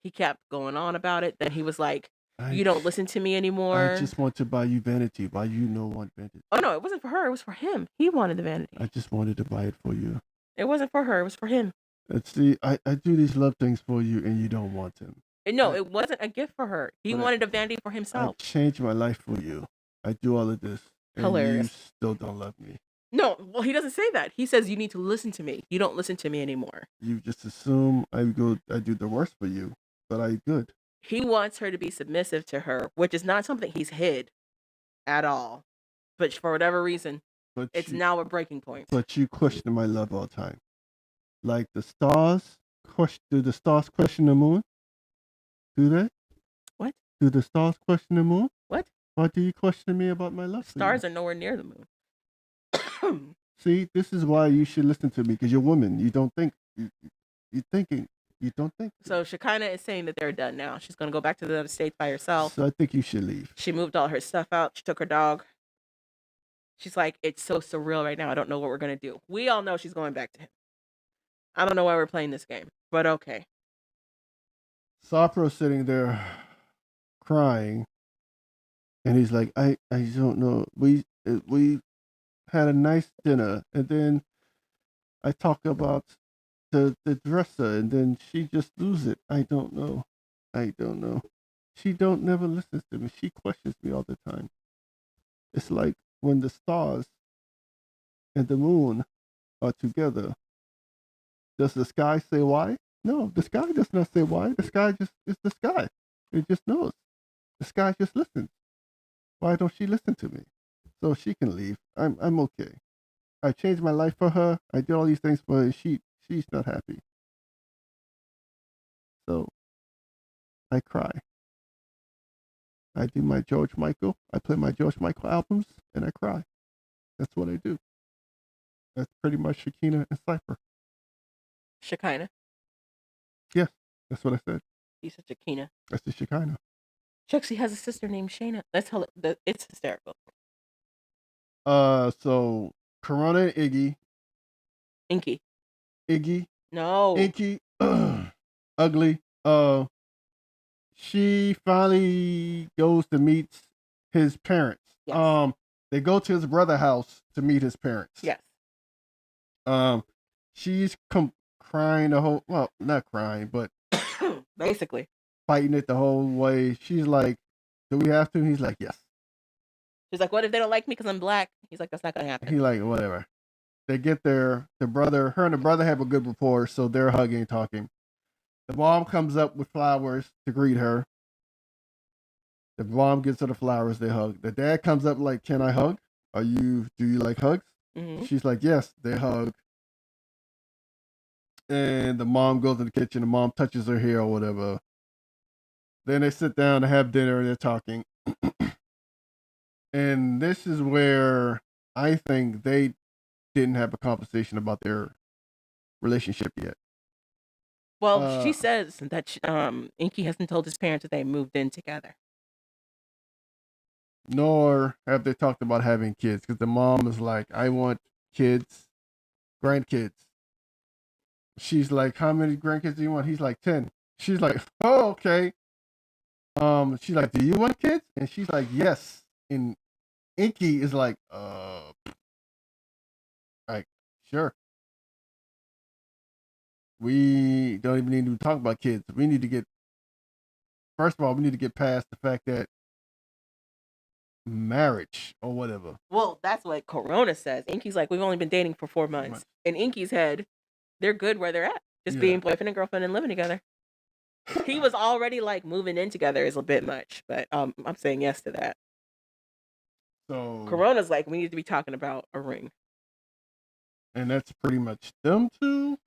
He kept going on about it. Then he was like, "You don't listen to me anymore. I just want to buy you vanity. Why you no want vanity?" Oh, no, it wasn't for her. It was for him. He wanted the vanity. I just wanted to buy it for you. It wasn't for her. It was for him. And see, I do these love things for you, and you don't want them. No, it wasn't a gift for her. He wanted a vanity for himself. I changed my life for you. I do all of this. And hilarious. You still don't love me. No, well, he doesn't say that. He says you need to listen to me. You don't listen to me anymore. You just assume I do the worst for you, but I good. He wants her to be submissive to her, which is not something he's hid at all. But for whatever reason, it's now a breaking point. But you question my love all the time. Like the stars, do the stars question the moon? Do they? What? Do the stars question the moon? What? Why do you question me about my love? Stars are nowhere near the moon. See, this is why you should listen to me, because you're a woman. You don't think. You're thinking. You don't think. So Shekinah is saying that they're done now. She's going to go back to the United States by herself. So I think you should leave. She moved all her stuff out. She took her dog. She's like, "It's so surreal right now. I don't know what we're going to do." We all know she's going back to him. I don't know why we're playing this game, but okay. Sarper's sitting there crying, and he's like, I don't know. We had a nice dinner, and then I talk about the dresser, and then she just loses it. I don't know. She never listens to me. She questions me all the time. It's like when the stars and the moon are together. Does the sky say why? No, the sky does not say why. The sky just is the sky. It just knows. The sky just listens. Why don't she listen to me? So she can leave. I'm okay. I changed my life for her. I did all these things for her. She's not happy. So I cry. I do my George Michael. I play my George Michael albums and I cry. That's what I do. That's pretty much Shekinah and Cypher. Shekinah? Yes, that's what I said. You said Shekinah. That's the Shekinah. She actually has a sister named Shayna. It's hysterical. So Corona and Inky. Iggy, No. Inky, ugly. She finally goes to meet his parents. Yes. They go to his brother's house to meet his parents. Yes. She's crying the whole, well, not crying, but basically fighting it the whole way. She's like, "Do we have to?" He's like, "Yes." She's like, "What if they don't like me because I'm black?" He's like, "That's not gonna happen." He's like, "Whatever." They get there. Her and the brother have a good rapport, so they're hugging, talking. The mom comes up with flowers to greet her. The mom gets her the flowers. They hug. The dad comes up like, "Can I hug? Do you like hugs?" Mm-hmm. She's like, "Yes." They hug. And the mom goes in the kitchen. The mom touches her hair or whatever. Then they sit down to have dinner. They're talking. And this is where I think they didn't have a conversation about their relationship yet. Well, she says that Inky hasn't told his parents that they moved in together. Nor have they talked about having kids, because the mom is like, "I want kids, grandkids." She's like, "How many grandkids do you want?" He's like, 10. She's like, "Oh, okay." She's like, "Do you want kids?" And she's like, "Yes." And Inky is like, sure. We don't even need to talk about kids. First of all, we need to get past the fact that marriage or whatever. Well, that's what Corona says. Inky's like, "We've only been dating for 4 months." In Inky's head, they're good where they're at. Just being boyfriend and girlfriend and living together. He was already like, moving in together is a bit much, but I'm saying yes to that. So Corona's like, we need to be talking about a ring. And that's pretty much them two.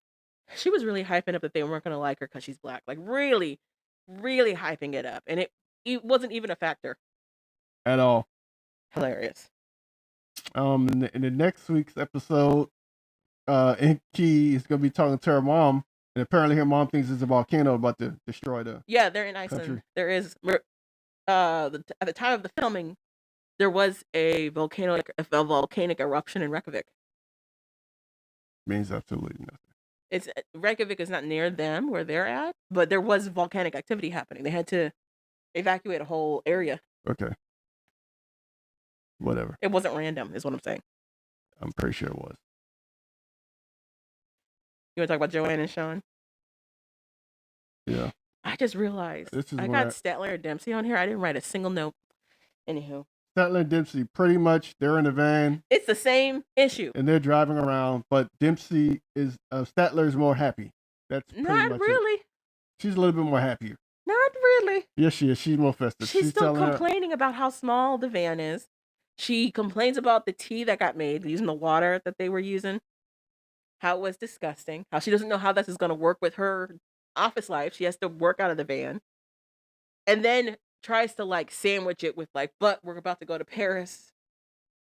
She was really hyping up that they weren't going to like her because she's black. Like, really, really hyping it up. And it wasn't even a factor. At all. Hilarious. In the next week's episode, Inky is going to be talking to her mom. And apparently her mom thinks it's a volcano about to destroy the Yeah, they're in Iceland. country. There is, at the time of the filming, there was a volcanic eruption in Reykjavik. Means absolutely nothing. Reykjavik is not near them where they're at, but there was volcanic activity happening. They had to evacuate a whole area. Okay. Whatever. It wasn't random, is what I'm saying. I'm pretty sure it was. You want to talk about Joanne and Sean? Yeah. I just realized I got Statler and Dempsey on here. I didn't write a single note. Anywho. Statler and Dempsey, pretty much, they're in the van. It's the same issue. And they're driving around, but Statler is more happy. That's pretty not much really. It. She's a little bit more happier. Not really. Yes, she is. She's more festive. She's still complaining about how small the van is. She complains about the tea that got made using the water that they were using. How it was disgusting. How she doesn't know how this is going to work with her office life. She has to work out of the van. And then tries to like sandwich it with like, "But we're about to go to Paris.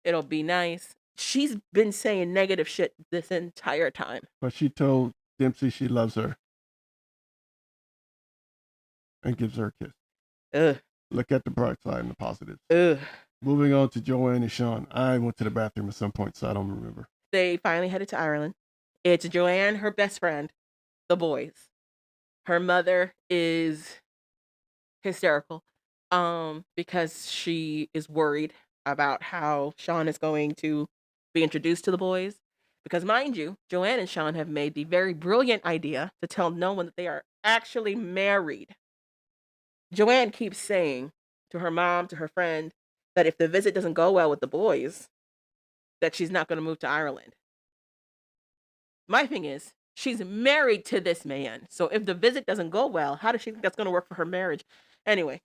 It'll be nice." She's been saying negative shit this entire time. But she told Dempsey she loves her. And gives her a kiss. Ugh. Look at the bright side and the positives. Ugh. Moving on to Joanne and Sean. I went to the bathroom at some point, so I don't remember. They finally headed to Ireland. It's Joanne, her best friend, the boys. Her mother is hysterical because she is worried about how Sean is going to be introduced to the boys. Because mind you, Joanne and Sean have made the very brilliant idea to tell no one that they are actually married. Joanne keeps saying to her mom, to her friend, that if the visit doesn't go well with the boys, that she's not going to move to Ireland. My thing is, she's married to this man. So if the visit doesn't go well, how does she think that's going to work for her marriage? Anyway.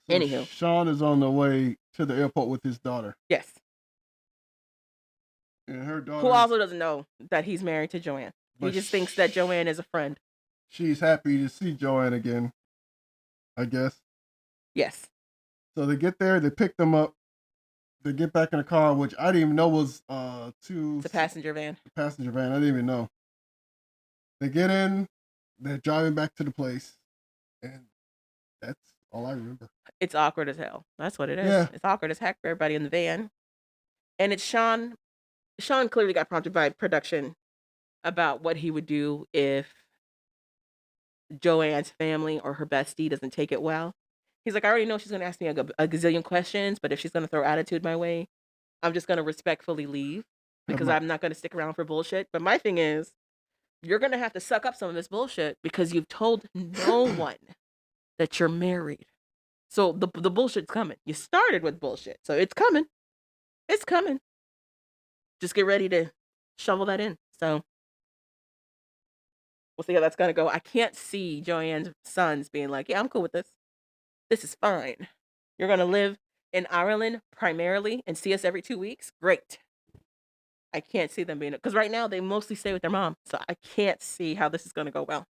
So anywho. Sean is on the way to the airport with his daughter. Yes. And her daughter. Who also doesn't know that he's married to Joanne. He just thinks that Joanne is a friend. She's happy to see Joanne again, I guess. Yes. So they get there, they pick them up, they get back in the car, which I didn't even know was It's a passenger van. A passenger van. I didn't even know. They get in, they're driving back to the place, and that's all I remember. It's awkward as hell. That's what it is. Yeah. It's awkward as heck for everybody in the van. And it's Sean. Sean clearly got prompted by production about what he would do if Joanne's family or her bestie doesn't take it well. He's like, I already know she's going to ask me a gazillion questions, but if she's going to throw attitude my way, I'm just going to respectfully leave because I'm not going to stick around for bullshit. But my thing is, you're going to have to suck up some of this bullshit because you've told no one that you're married. So the bullshit's coming. You started with bullshit. So it's coming. It's coming. Just get ready to shovel that in. So we'll see how that's going to go. I can't see Joanne's sons being like, yeah, I'm cool with this. This is fine. You're going to live in Ireland primarily and see us every 2 weeks? Great. I can't see them being, because right now they mostly stay with their mom. So I can't see how this is going to go well.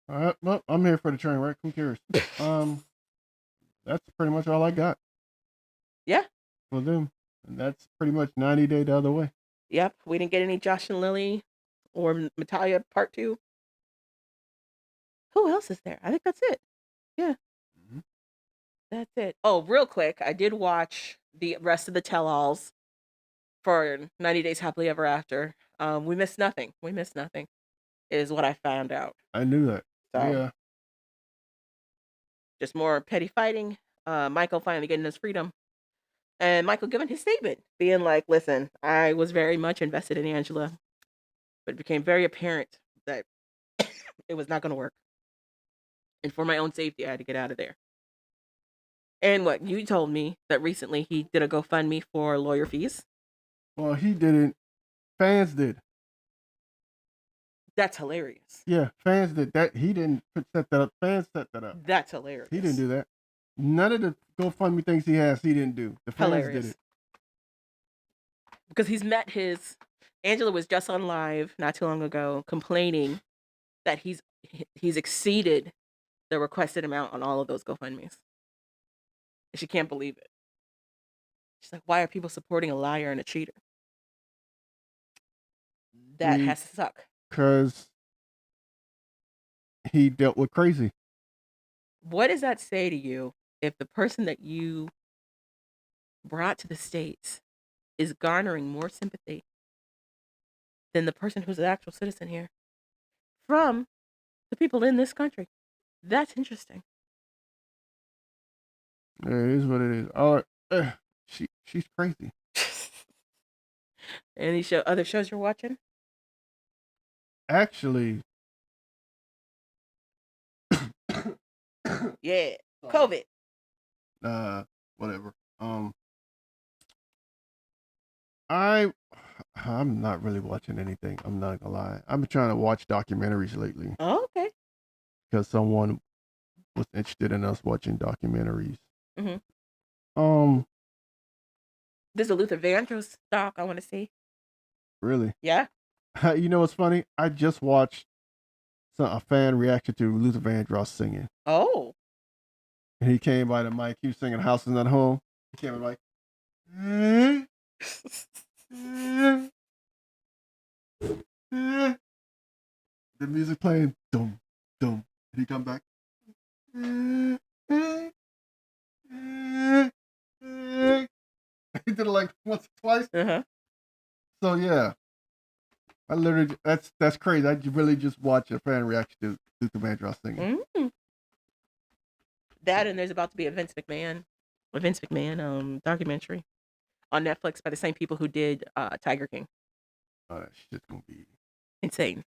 All right, well, I'm here for the train wreck. Who cares? That's pretty much all I got. Yeah. For them. And that's pretty much 90 Day the Other Way. Yep. We didn't get any Josh and Lily or Natalia part 2. Who else is there? I think that's it. Yeah. Mm-hmm. That's it. Oh, real quick. I did watch the rest of the tell-alls for 90 Days Happily Ever After. We missed nothing. We missed nothing is what I found out. I knew that. So, yeah. Just more petty fighting. Michael finally getting his freedom. And Michael giving his statement, being like, listen, I was very much invested in Angela, but it became very apparent that it was not going to work. And for my own safety, I had to get out of there. And what you told me that recently he did a GoFundMe for lawyer fees. Well, he didn't. Fans did. That's hilarious. Yeah, fans did that. He didn't set that up. Fans set that up. That's hilarious. He didn't do that. None of the GoFundMe things he has, he didn't do. The fans did it. Because he's met his... Angela was just on live not too long ago complaining that he's exceeded the requested amount on all of those GoFundMes. And she can't believe it. She's like, why are people supporting a liar and a cheater? That has to suck. Because he dealt with crazy. What does that say to you if the person that you brought to the States is garnering more sympathy than the person who's an actual citizen here from the people in this country? That's interesting. Yeah, it is what it is. She's crazy. Any other shows you're watching? Actually, yeah, COVID. Whatever. I'm not really watching anything. I'm not gonna lie. I've been trying to watch documentaries lately. Oh, okay. Because someone was interested in us watching documentaries. Mm-hmm. There's a Luther Vandross doc I want to see. Really? Yeah. You know what's funny? I just watched a fan reaction to Luther Vandross singing. Oh. And he came by the mic. He was singing "House Is Not Home." He came by the music playing. Dum dum. He come back. He did it like once or twice. Uh-huh. So yeah, I literally that's crazy. I really just watch a fan reaction to Luther Vandross singing. Mm-hmm. That, and there's about to be a Vince McMahon documentary on Netflix by the same people who did Tiger King. Oh, that shit's gonna be insane.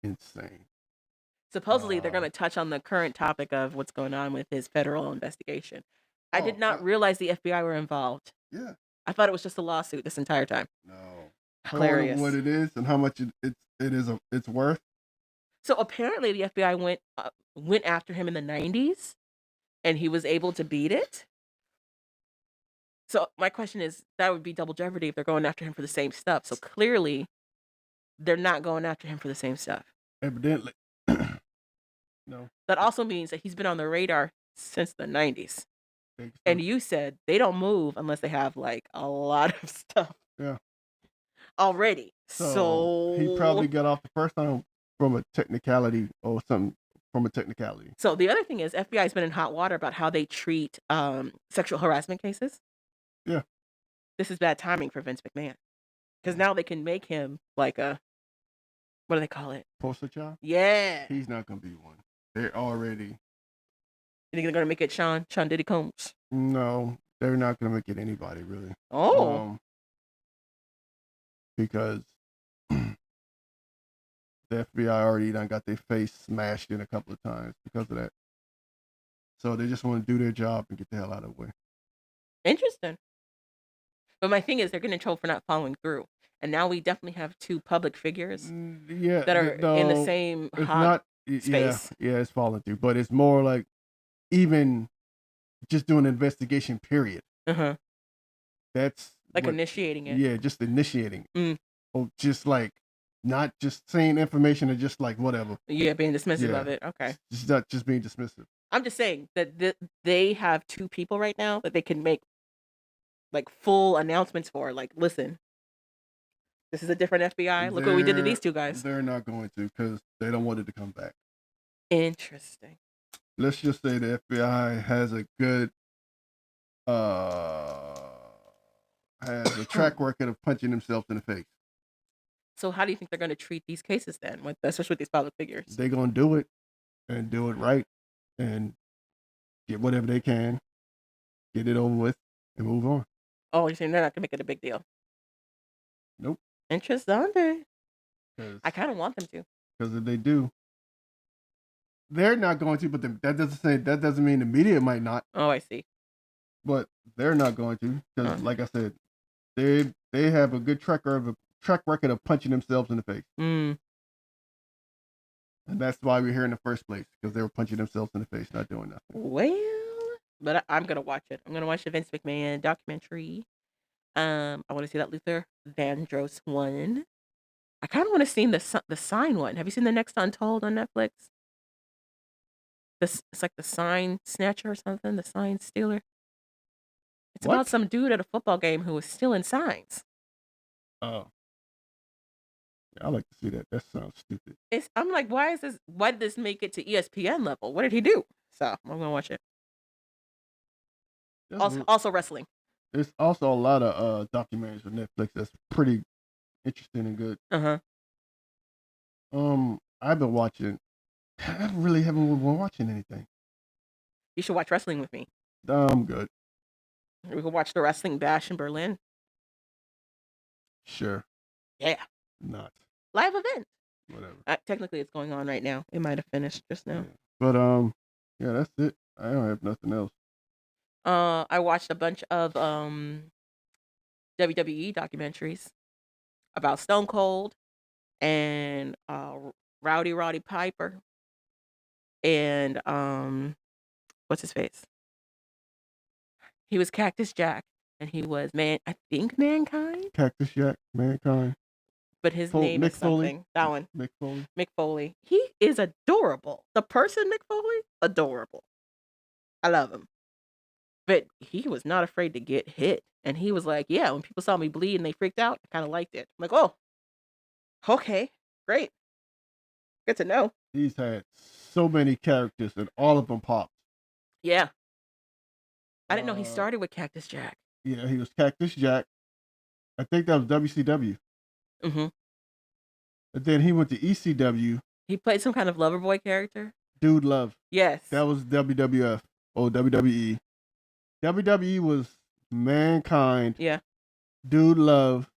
Supposedly, they're going to touch on the current topic of what's going on with his federal investigation. I did not realize the FBI were involved. Yeah. I thought it was just a lawsuit this entire time. No. Hilarious. What it is and how much it's worth. So apparently the FBI went after him in the 90s and he was able to beat it. So my question is, that would be double jeopardy if they're going after him for the same stuff. So clearly they're not going after him for the same stuff. Evidently. No. That also means that he's been on the radar since the 90s. And you said they don't move unless they have like a lot of stuff. Yeah. Already. So he probably got off the first time from a technicality or something from a technicality. So the other thing is FBI's been in hot water about how they treat sexual harassment cases. Yeah. This is bad timing for Vince McMahon. Because now they can make him like a, what do they call it? Poster child? Yeah. He's not going to be one. They're already... You think they're going to make it Sean Diddy Combs? No, they're not going to make it anybody, really. Oh. Because the FBI already done got their face smashed in a couple of times because of that. So they just want to do their job and get the hell out of the way. Interesting. But my thing is, they're getting in trouble for not following through. And now we definitely have two public figures that are in the same hot space. Yeah, it's falling through. But it's more like even just doing an investigation, period. Uh-huh. That's like initiating it. Yeah, just initiating it. Or just like not just saying information or just like whatever. Yeah, being dismissive of it. Okay. Just not just being dismissive. I'm just saying that they have two people right now that they can make like full announcements for. Like, listen, this is a different FBI. Look what we did to these two guys. They're not going to because they don't want it to come back. Interesting. Let's just say the FBI has a good has a track record of punching themselves in the face. So how do you think they're going to treat these cases then, especially with these public figures? They're going to do it and do it right and get whatever they can, get it over with, and move on. Oh, you're saying they're not going to make it a big deal? Nope. Interesting. I kind of want them to. Because if they do, they're not going to, but that doesn't mean the media might not. Oh, I see. But they're not going to because, like I said, they have a good track record of punching themselves in the face. And that's why we're here in the first place, because they were punching themselves in the face, not doing nothing. Well, but I'm going to watch it. I'm going to watch the Vince McMahon documentary. I want to see that Luther Vandross one. I kind of want to see the Sign one. Have you seen the next Untold on Netflix? It's like the Sign Snatcher or something, the Sign Stealer. It's about some dude at a football game who was stealing signs. Oh. Yeah, I like to see that. That sounds stupid. I'm like, why did this make it to ESPN level? What did he do? So I'm gonna watch it. Also wrestling. There's also a lot of documentaries on Netflix that's pretty interesting and good. I've been watching. I really haven't been watching anything. You should watch wrestling with me. I'm good. We could watch the Wrestling Bash in Berlin. Sure. Yeah. Not. Live event. Whatever. Technically, it's going on right now. It might have finished just now. Yeah. But yeah, that's it. I don't have nothing else. I watched a bunch of WWE documentaries about Stone Cold and Roddy Piper and what's his face? He was Cactus Jack and he was Mankind. Cactus Jack, Mankind. But his name is something. That one. Mick Foley. Mick Foley. He is adorable. The person Mick Foley, adorable. I love him. But he was not afraid to get hit. And he was like, yeah, when people saw me bleed and they freaked out, I kind of liked it. I'm like, oh, okay, great. Good to know. He's had so many characters and all of them popped. Yeah. I didn't know he started with Cactus Jack. Yeah, he was Cactus Jack. I think that was WCW. And then he went to ECW. He played some kind of lover boy character. Dude Love. Yes. That was WWF or WWE. WWE was Mankind. Yeah. Dude Love.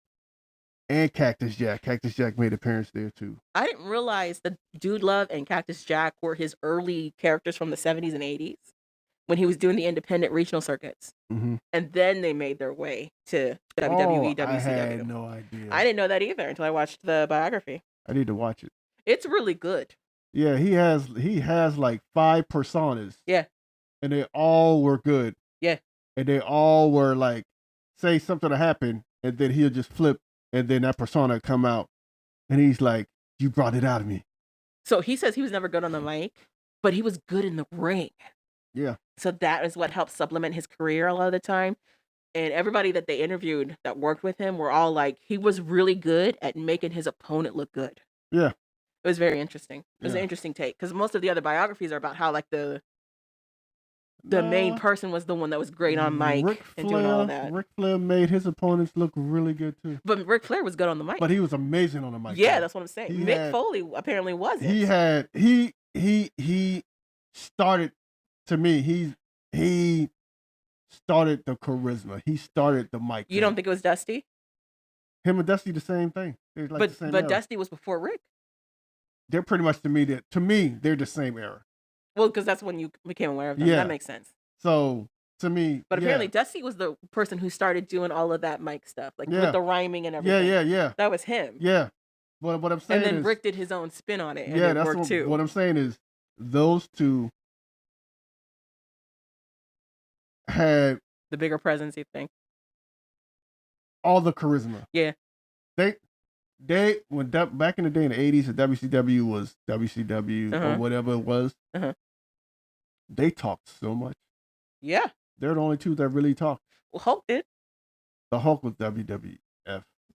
And Cactus Jack. Cactus Jack made an appearance there too. I didn't realize that Dude Love and Cactus Jack were his early characters from the 70s and 80s when he was doing the independent regional circuits. And then they made their way to WWE, WCW. I had no idea. I didn't know that either until I watched the biography. I need to watch it. It's really good. Yeah, he has like 5 personas. Yeah. And they all were good. Yeah. And they all were like, say something to happen, and then he'll just flip, and then that persona come out, and he's like, "You brought it out of me." So he says he was never good on the mic, but he was good in the ring. Yeah. So that is what helped supplement his career a lot of the time. And everybody that they interviewed that worked with him were all like, he was really good at making his opponent look good. Yeah. It was very interesting. It was an Yeah. interesting take because most of the other biographies are about how like the main No, person was the one that was great on mic Ric and doing all Flair. that. Ric Flair made his opponents look really good too. But Ric Flair was good on the mic. But he was amazing on the mic. Yeah, though. that's what I'm saying. He Mick had- Foley apparently wasn't. He started, to me, he started the charisma. He started the mic. You don't think it was Dusty? Him and Dusty the same thing. They're like the same But era. Dusty was before Rick. They're pretty much to me they're the same era. Well, because that's when you became aware of them. Yeah. That makes sense. So to me, But apparently Dusty was the person who started doing all of that mic stuff, like Yeah. with the rhyming and everything. yeah. That was him. Yeah. But what I'm saying And then is, Rick did his own spin on it, and yeah, it that's worked too. what I'm saying is those two had The bigger presence, you think? all the charisma. Yeah. They back in the day in the 80s, the WCW was WCW or whatever it was. They talked so much. Yeah. They're the only two that really talked. Well, Hulk did. The Hulk was WWF.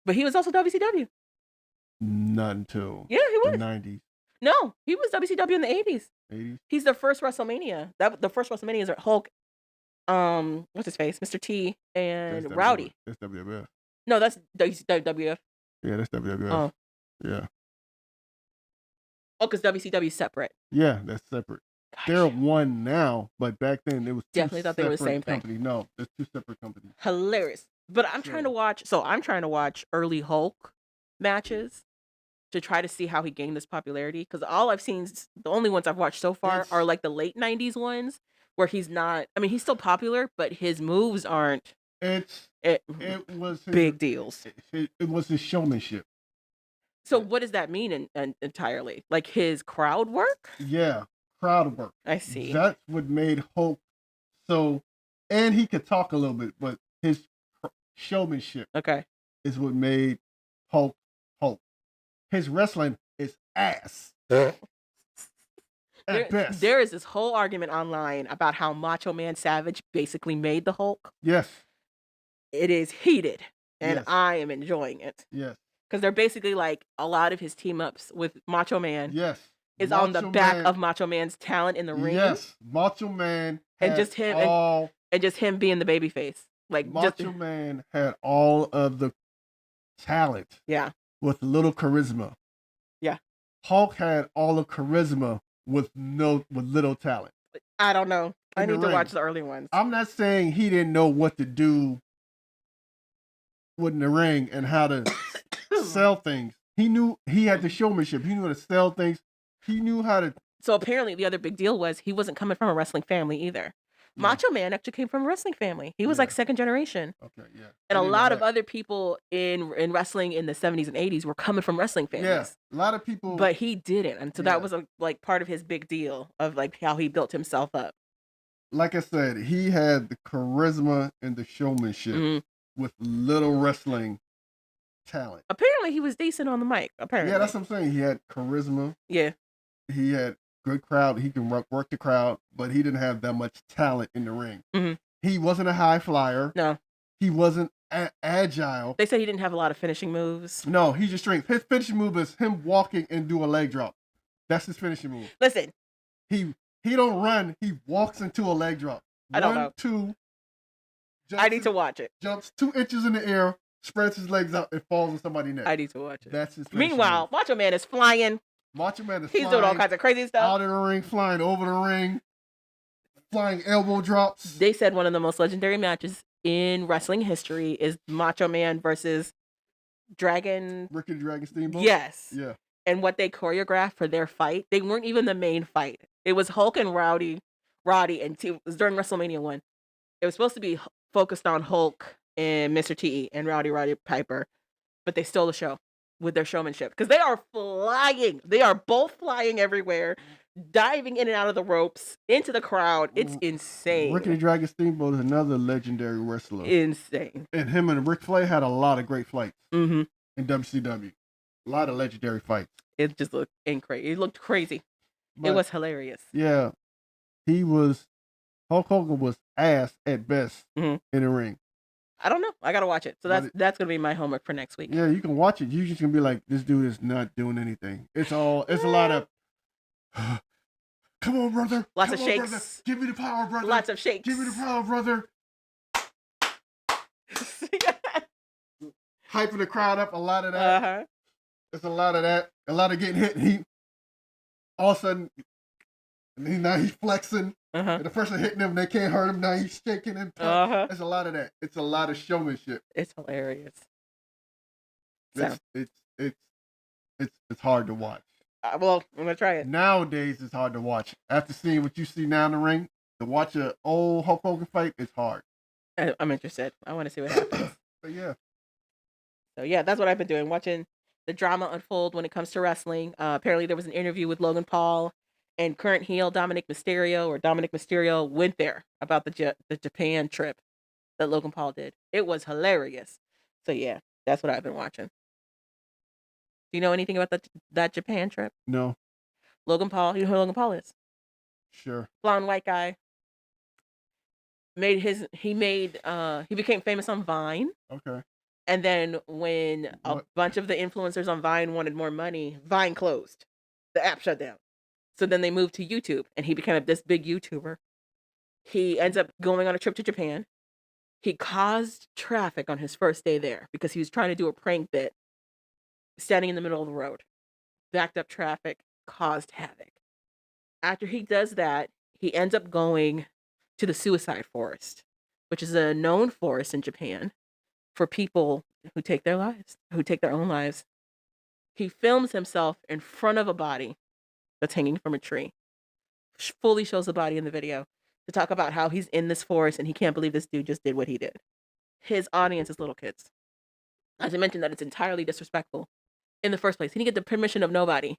But he was also WCW. Not until Yeah, he the was. 90s, No, he was WCW in the 80s. 80s. He's the first WrestleMania. The first WrestleMania is Hulk, what's his face? Mr. T and That's Rowdy. That's WWF. No, that's WWF. Yeah, that's WWF. Oh. Yeah. Oh, because WCW is separate. Yeah, that's separate. Gotcha. They're one now, but back then it was two Definitely thought they were the same thing. companies. No, there's two separate companies. Hilarious. But I'm trying to watch. So I'm trying to watch early Hulk matches to try to see how he gained this popularity. Because all I've seen, the only ones I've watched so far are like the late '90s ones, where he's not. I mean, he's still popular, but his moves aren't. It was his, big deals. It was his showmanship. So what does that mean entirely? Like his crowd work? Yeah, crowd work. I see. That's what made Hulk so, and he could talk a little bit, but his showmanship is what made Hulk Hulk. His wrestling is ass. At best. There is this whole argument online about how Macho Man Savage basically made the Hulk. Yes. It is heated, and Yes. I am enjoying it. Yes. Because they're basically like a lot of his team ups with Macho Man Yes. is on the back of Macho Man's talent in the ring. Yes. Macho Man And had just him and just him being the baby face. Like Macho Man had all of the talent. Yeah. With little charisma. Yeah. Hulk had all the charisma with little talent. I don't know. I In the need to ring. watch the early ones. I'm not saying he didn't know what to do in the ring and how to sell things. He knew he had the showmanship. He knew how to sell things. He knew how to. So apparently the other big deal was he wasn't coming from a wrestling family either. Yeah. Macho Man actually came from a wrestling family. He was like second generation. Okay, yeah. And a lot of other people in wrestling in the 70s and 80s were coming from wrestling families. Yeah, a lot of people. But he didn't. And so that was like part of his big deal of like how he built himself up. Like I said, he had the charisma and the showmanship with little wrestling talent. Apparently he was decent on the mic. Apparently. Yeah, that's what I'm saying. He had charisma. Yeah. He had good crowd. He can work the crowd, but he didn't have that much talent in the ring. He wasn't a high flyer. No. He wasn't agile. They said he didn't have a lot of finishing moves. No, he's just strength. His finishing move is him walking and do a leg drop. That's his finishing move. Listen. He don't run. He walks into a leg drop. I don't know. 2. I need to watch it. Jumps 2 inches in the air, spreads his legs out, and falls on somebody's neck. I need to watch it. That's his finishing Meanwhile, move. Macho Man is flying. Macho Man is He's flying doing all kinds of crazy stuff. out of the ring, flying over the ring, flying elbow drops. They said one of the most legendary matches in wrestling history is Macho Man versus Dragon. Ricky the Dragon Steamboat? Yes. Yeah. And what they choreographed for their fight, they weren't even the main fight. It was Hulk and Roddy, and it was during WrestleMania 1. It was supposed to be focused on Hulk and Mr. T and Roddy Piper, but they stole the show with their showmanship because they are flying. They are both flying everywhere, diving in and out of the ropes into the crowd. It's insane. Ricky the Dragon Steamboat is another legendary wrestler. Insane. And him and Ric Flair had a lot of great fights in WCW. A lot of legendary fights. It just looked crazy. It looked crazy. But, it was hilarious. Yeah. Hulk Hogan was ass at best in the ring. I don't know. I gotta watch it. So But that's gonna be my homework for next week. Yeah, you can watch it. You're just gonna be like, this dude is not doing anything. It's a lot of come on, brother. Lots Come of on, shakes. Brother. Give me the power, brother. Lots of shakes. Give me the power, brother. Hyping the crowd up, a lot of that. Uh-huh. There's a lot of that. A lot of getting hit. And he all of a sudden, now he's flexing. Uh-huh. And the person hitting him, they can't hurt him. Now he's shaking and Uh-huh. There's a lot of that. It's a lot of showmanship. It's hilarious. It's hard to watch. Well, I'm gonna try it. Nowadays, it's hard to watch. After seeing what you see now in the ring, to watch an old Hulk Hogan fight is hard. I'm interested. I want to see what happens. But yeah. So yeah, that's what I've been doing. Watching the drama unfold when it comes to wrestling. Apparently, there was an interview with Logan Paul and current heel Dominic Mysterio went there about the Japan trip that Logan Paul did. It was hilarious. So yeah, that's what I've been watching. Do you know anything about that Japan trip? No. Logan Paul, you know who Logan Paul is? Sure. Blonde white guy. He became famous on Vine. Okay. And then when a bunch of the influencers on Vine wanted more money, Vine closed. The app shut down. So then they moved to YouTube and he became this big YouTuber. He ends up going on a trip to Japan. He caused traffic on his first day there because he was trying to do a prank bit standing in the middle of the road. Backed up traffic, caused havoc. After he does that, he ends up going to the suicide forest, which is a known forest in Japan for people who take their own lives. He films himself in front of a body that's hanging from a tree. Fully shows the body in the video to talk about how he's in this forest and he can't believe this dude just did what he did. His audience is little kids. As I mentioned, that it's entirely disrespectful in the first place. He didn't get the permission of nobody.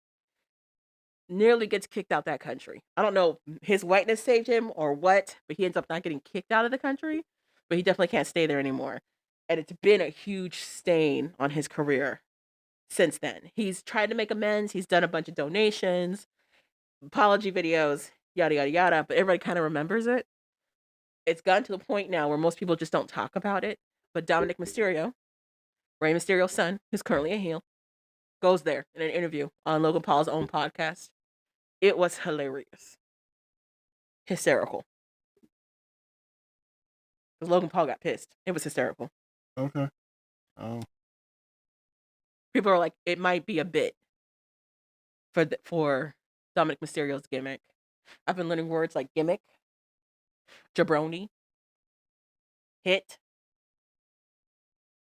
Nearly gets kicked out that country. I don't know his whiteness saved him or what, but he ends up not getting kicked out of the country, but he definitely can't stay there anymore. And it's been a huge stain on his career since then. He's tried to make amends. He's done a bunch of donations, apology videos, yada, yada, yada, but everybody kind of remembers it. It's gotten to the point now where most people just don't talk about it. But Dominic Mysterio, Rey Mysterio's son, who's currently a heel, goes there in an interview on Logan Paul's own podcast. It was hilarious. Hysterical. Because Logan Paul got pissed. It was hysterical. Okay. Oh. People are like, it might be a bit for Dominic Mysterio's gimmick. I've been learning words like gimmick, jabroni, hit,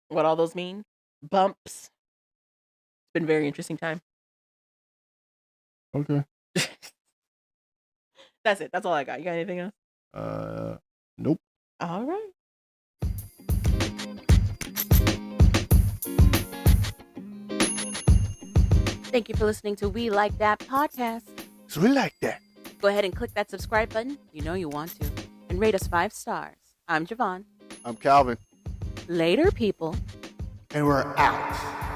what all those mean, bumps. It's been a very interesting time. Okay. That's it. That's all I got. You got anything else? Nope. All right. Thank you for listening to We Like That podcast. So we like that. Go ahead and click that subscribe button. You know you want to. And rate us 5 stars. I'm Javon. I'm Calvin. Later, people. And we're out.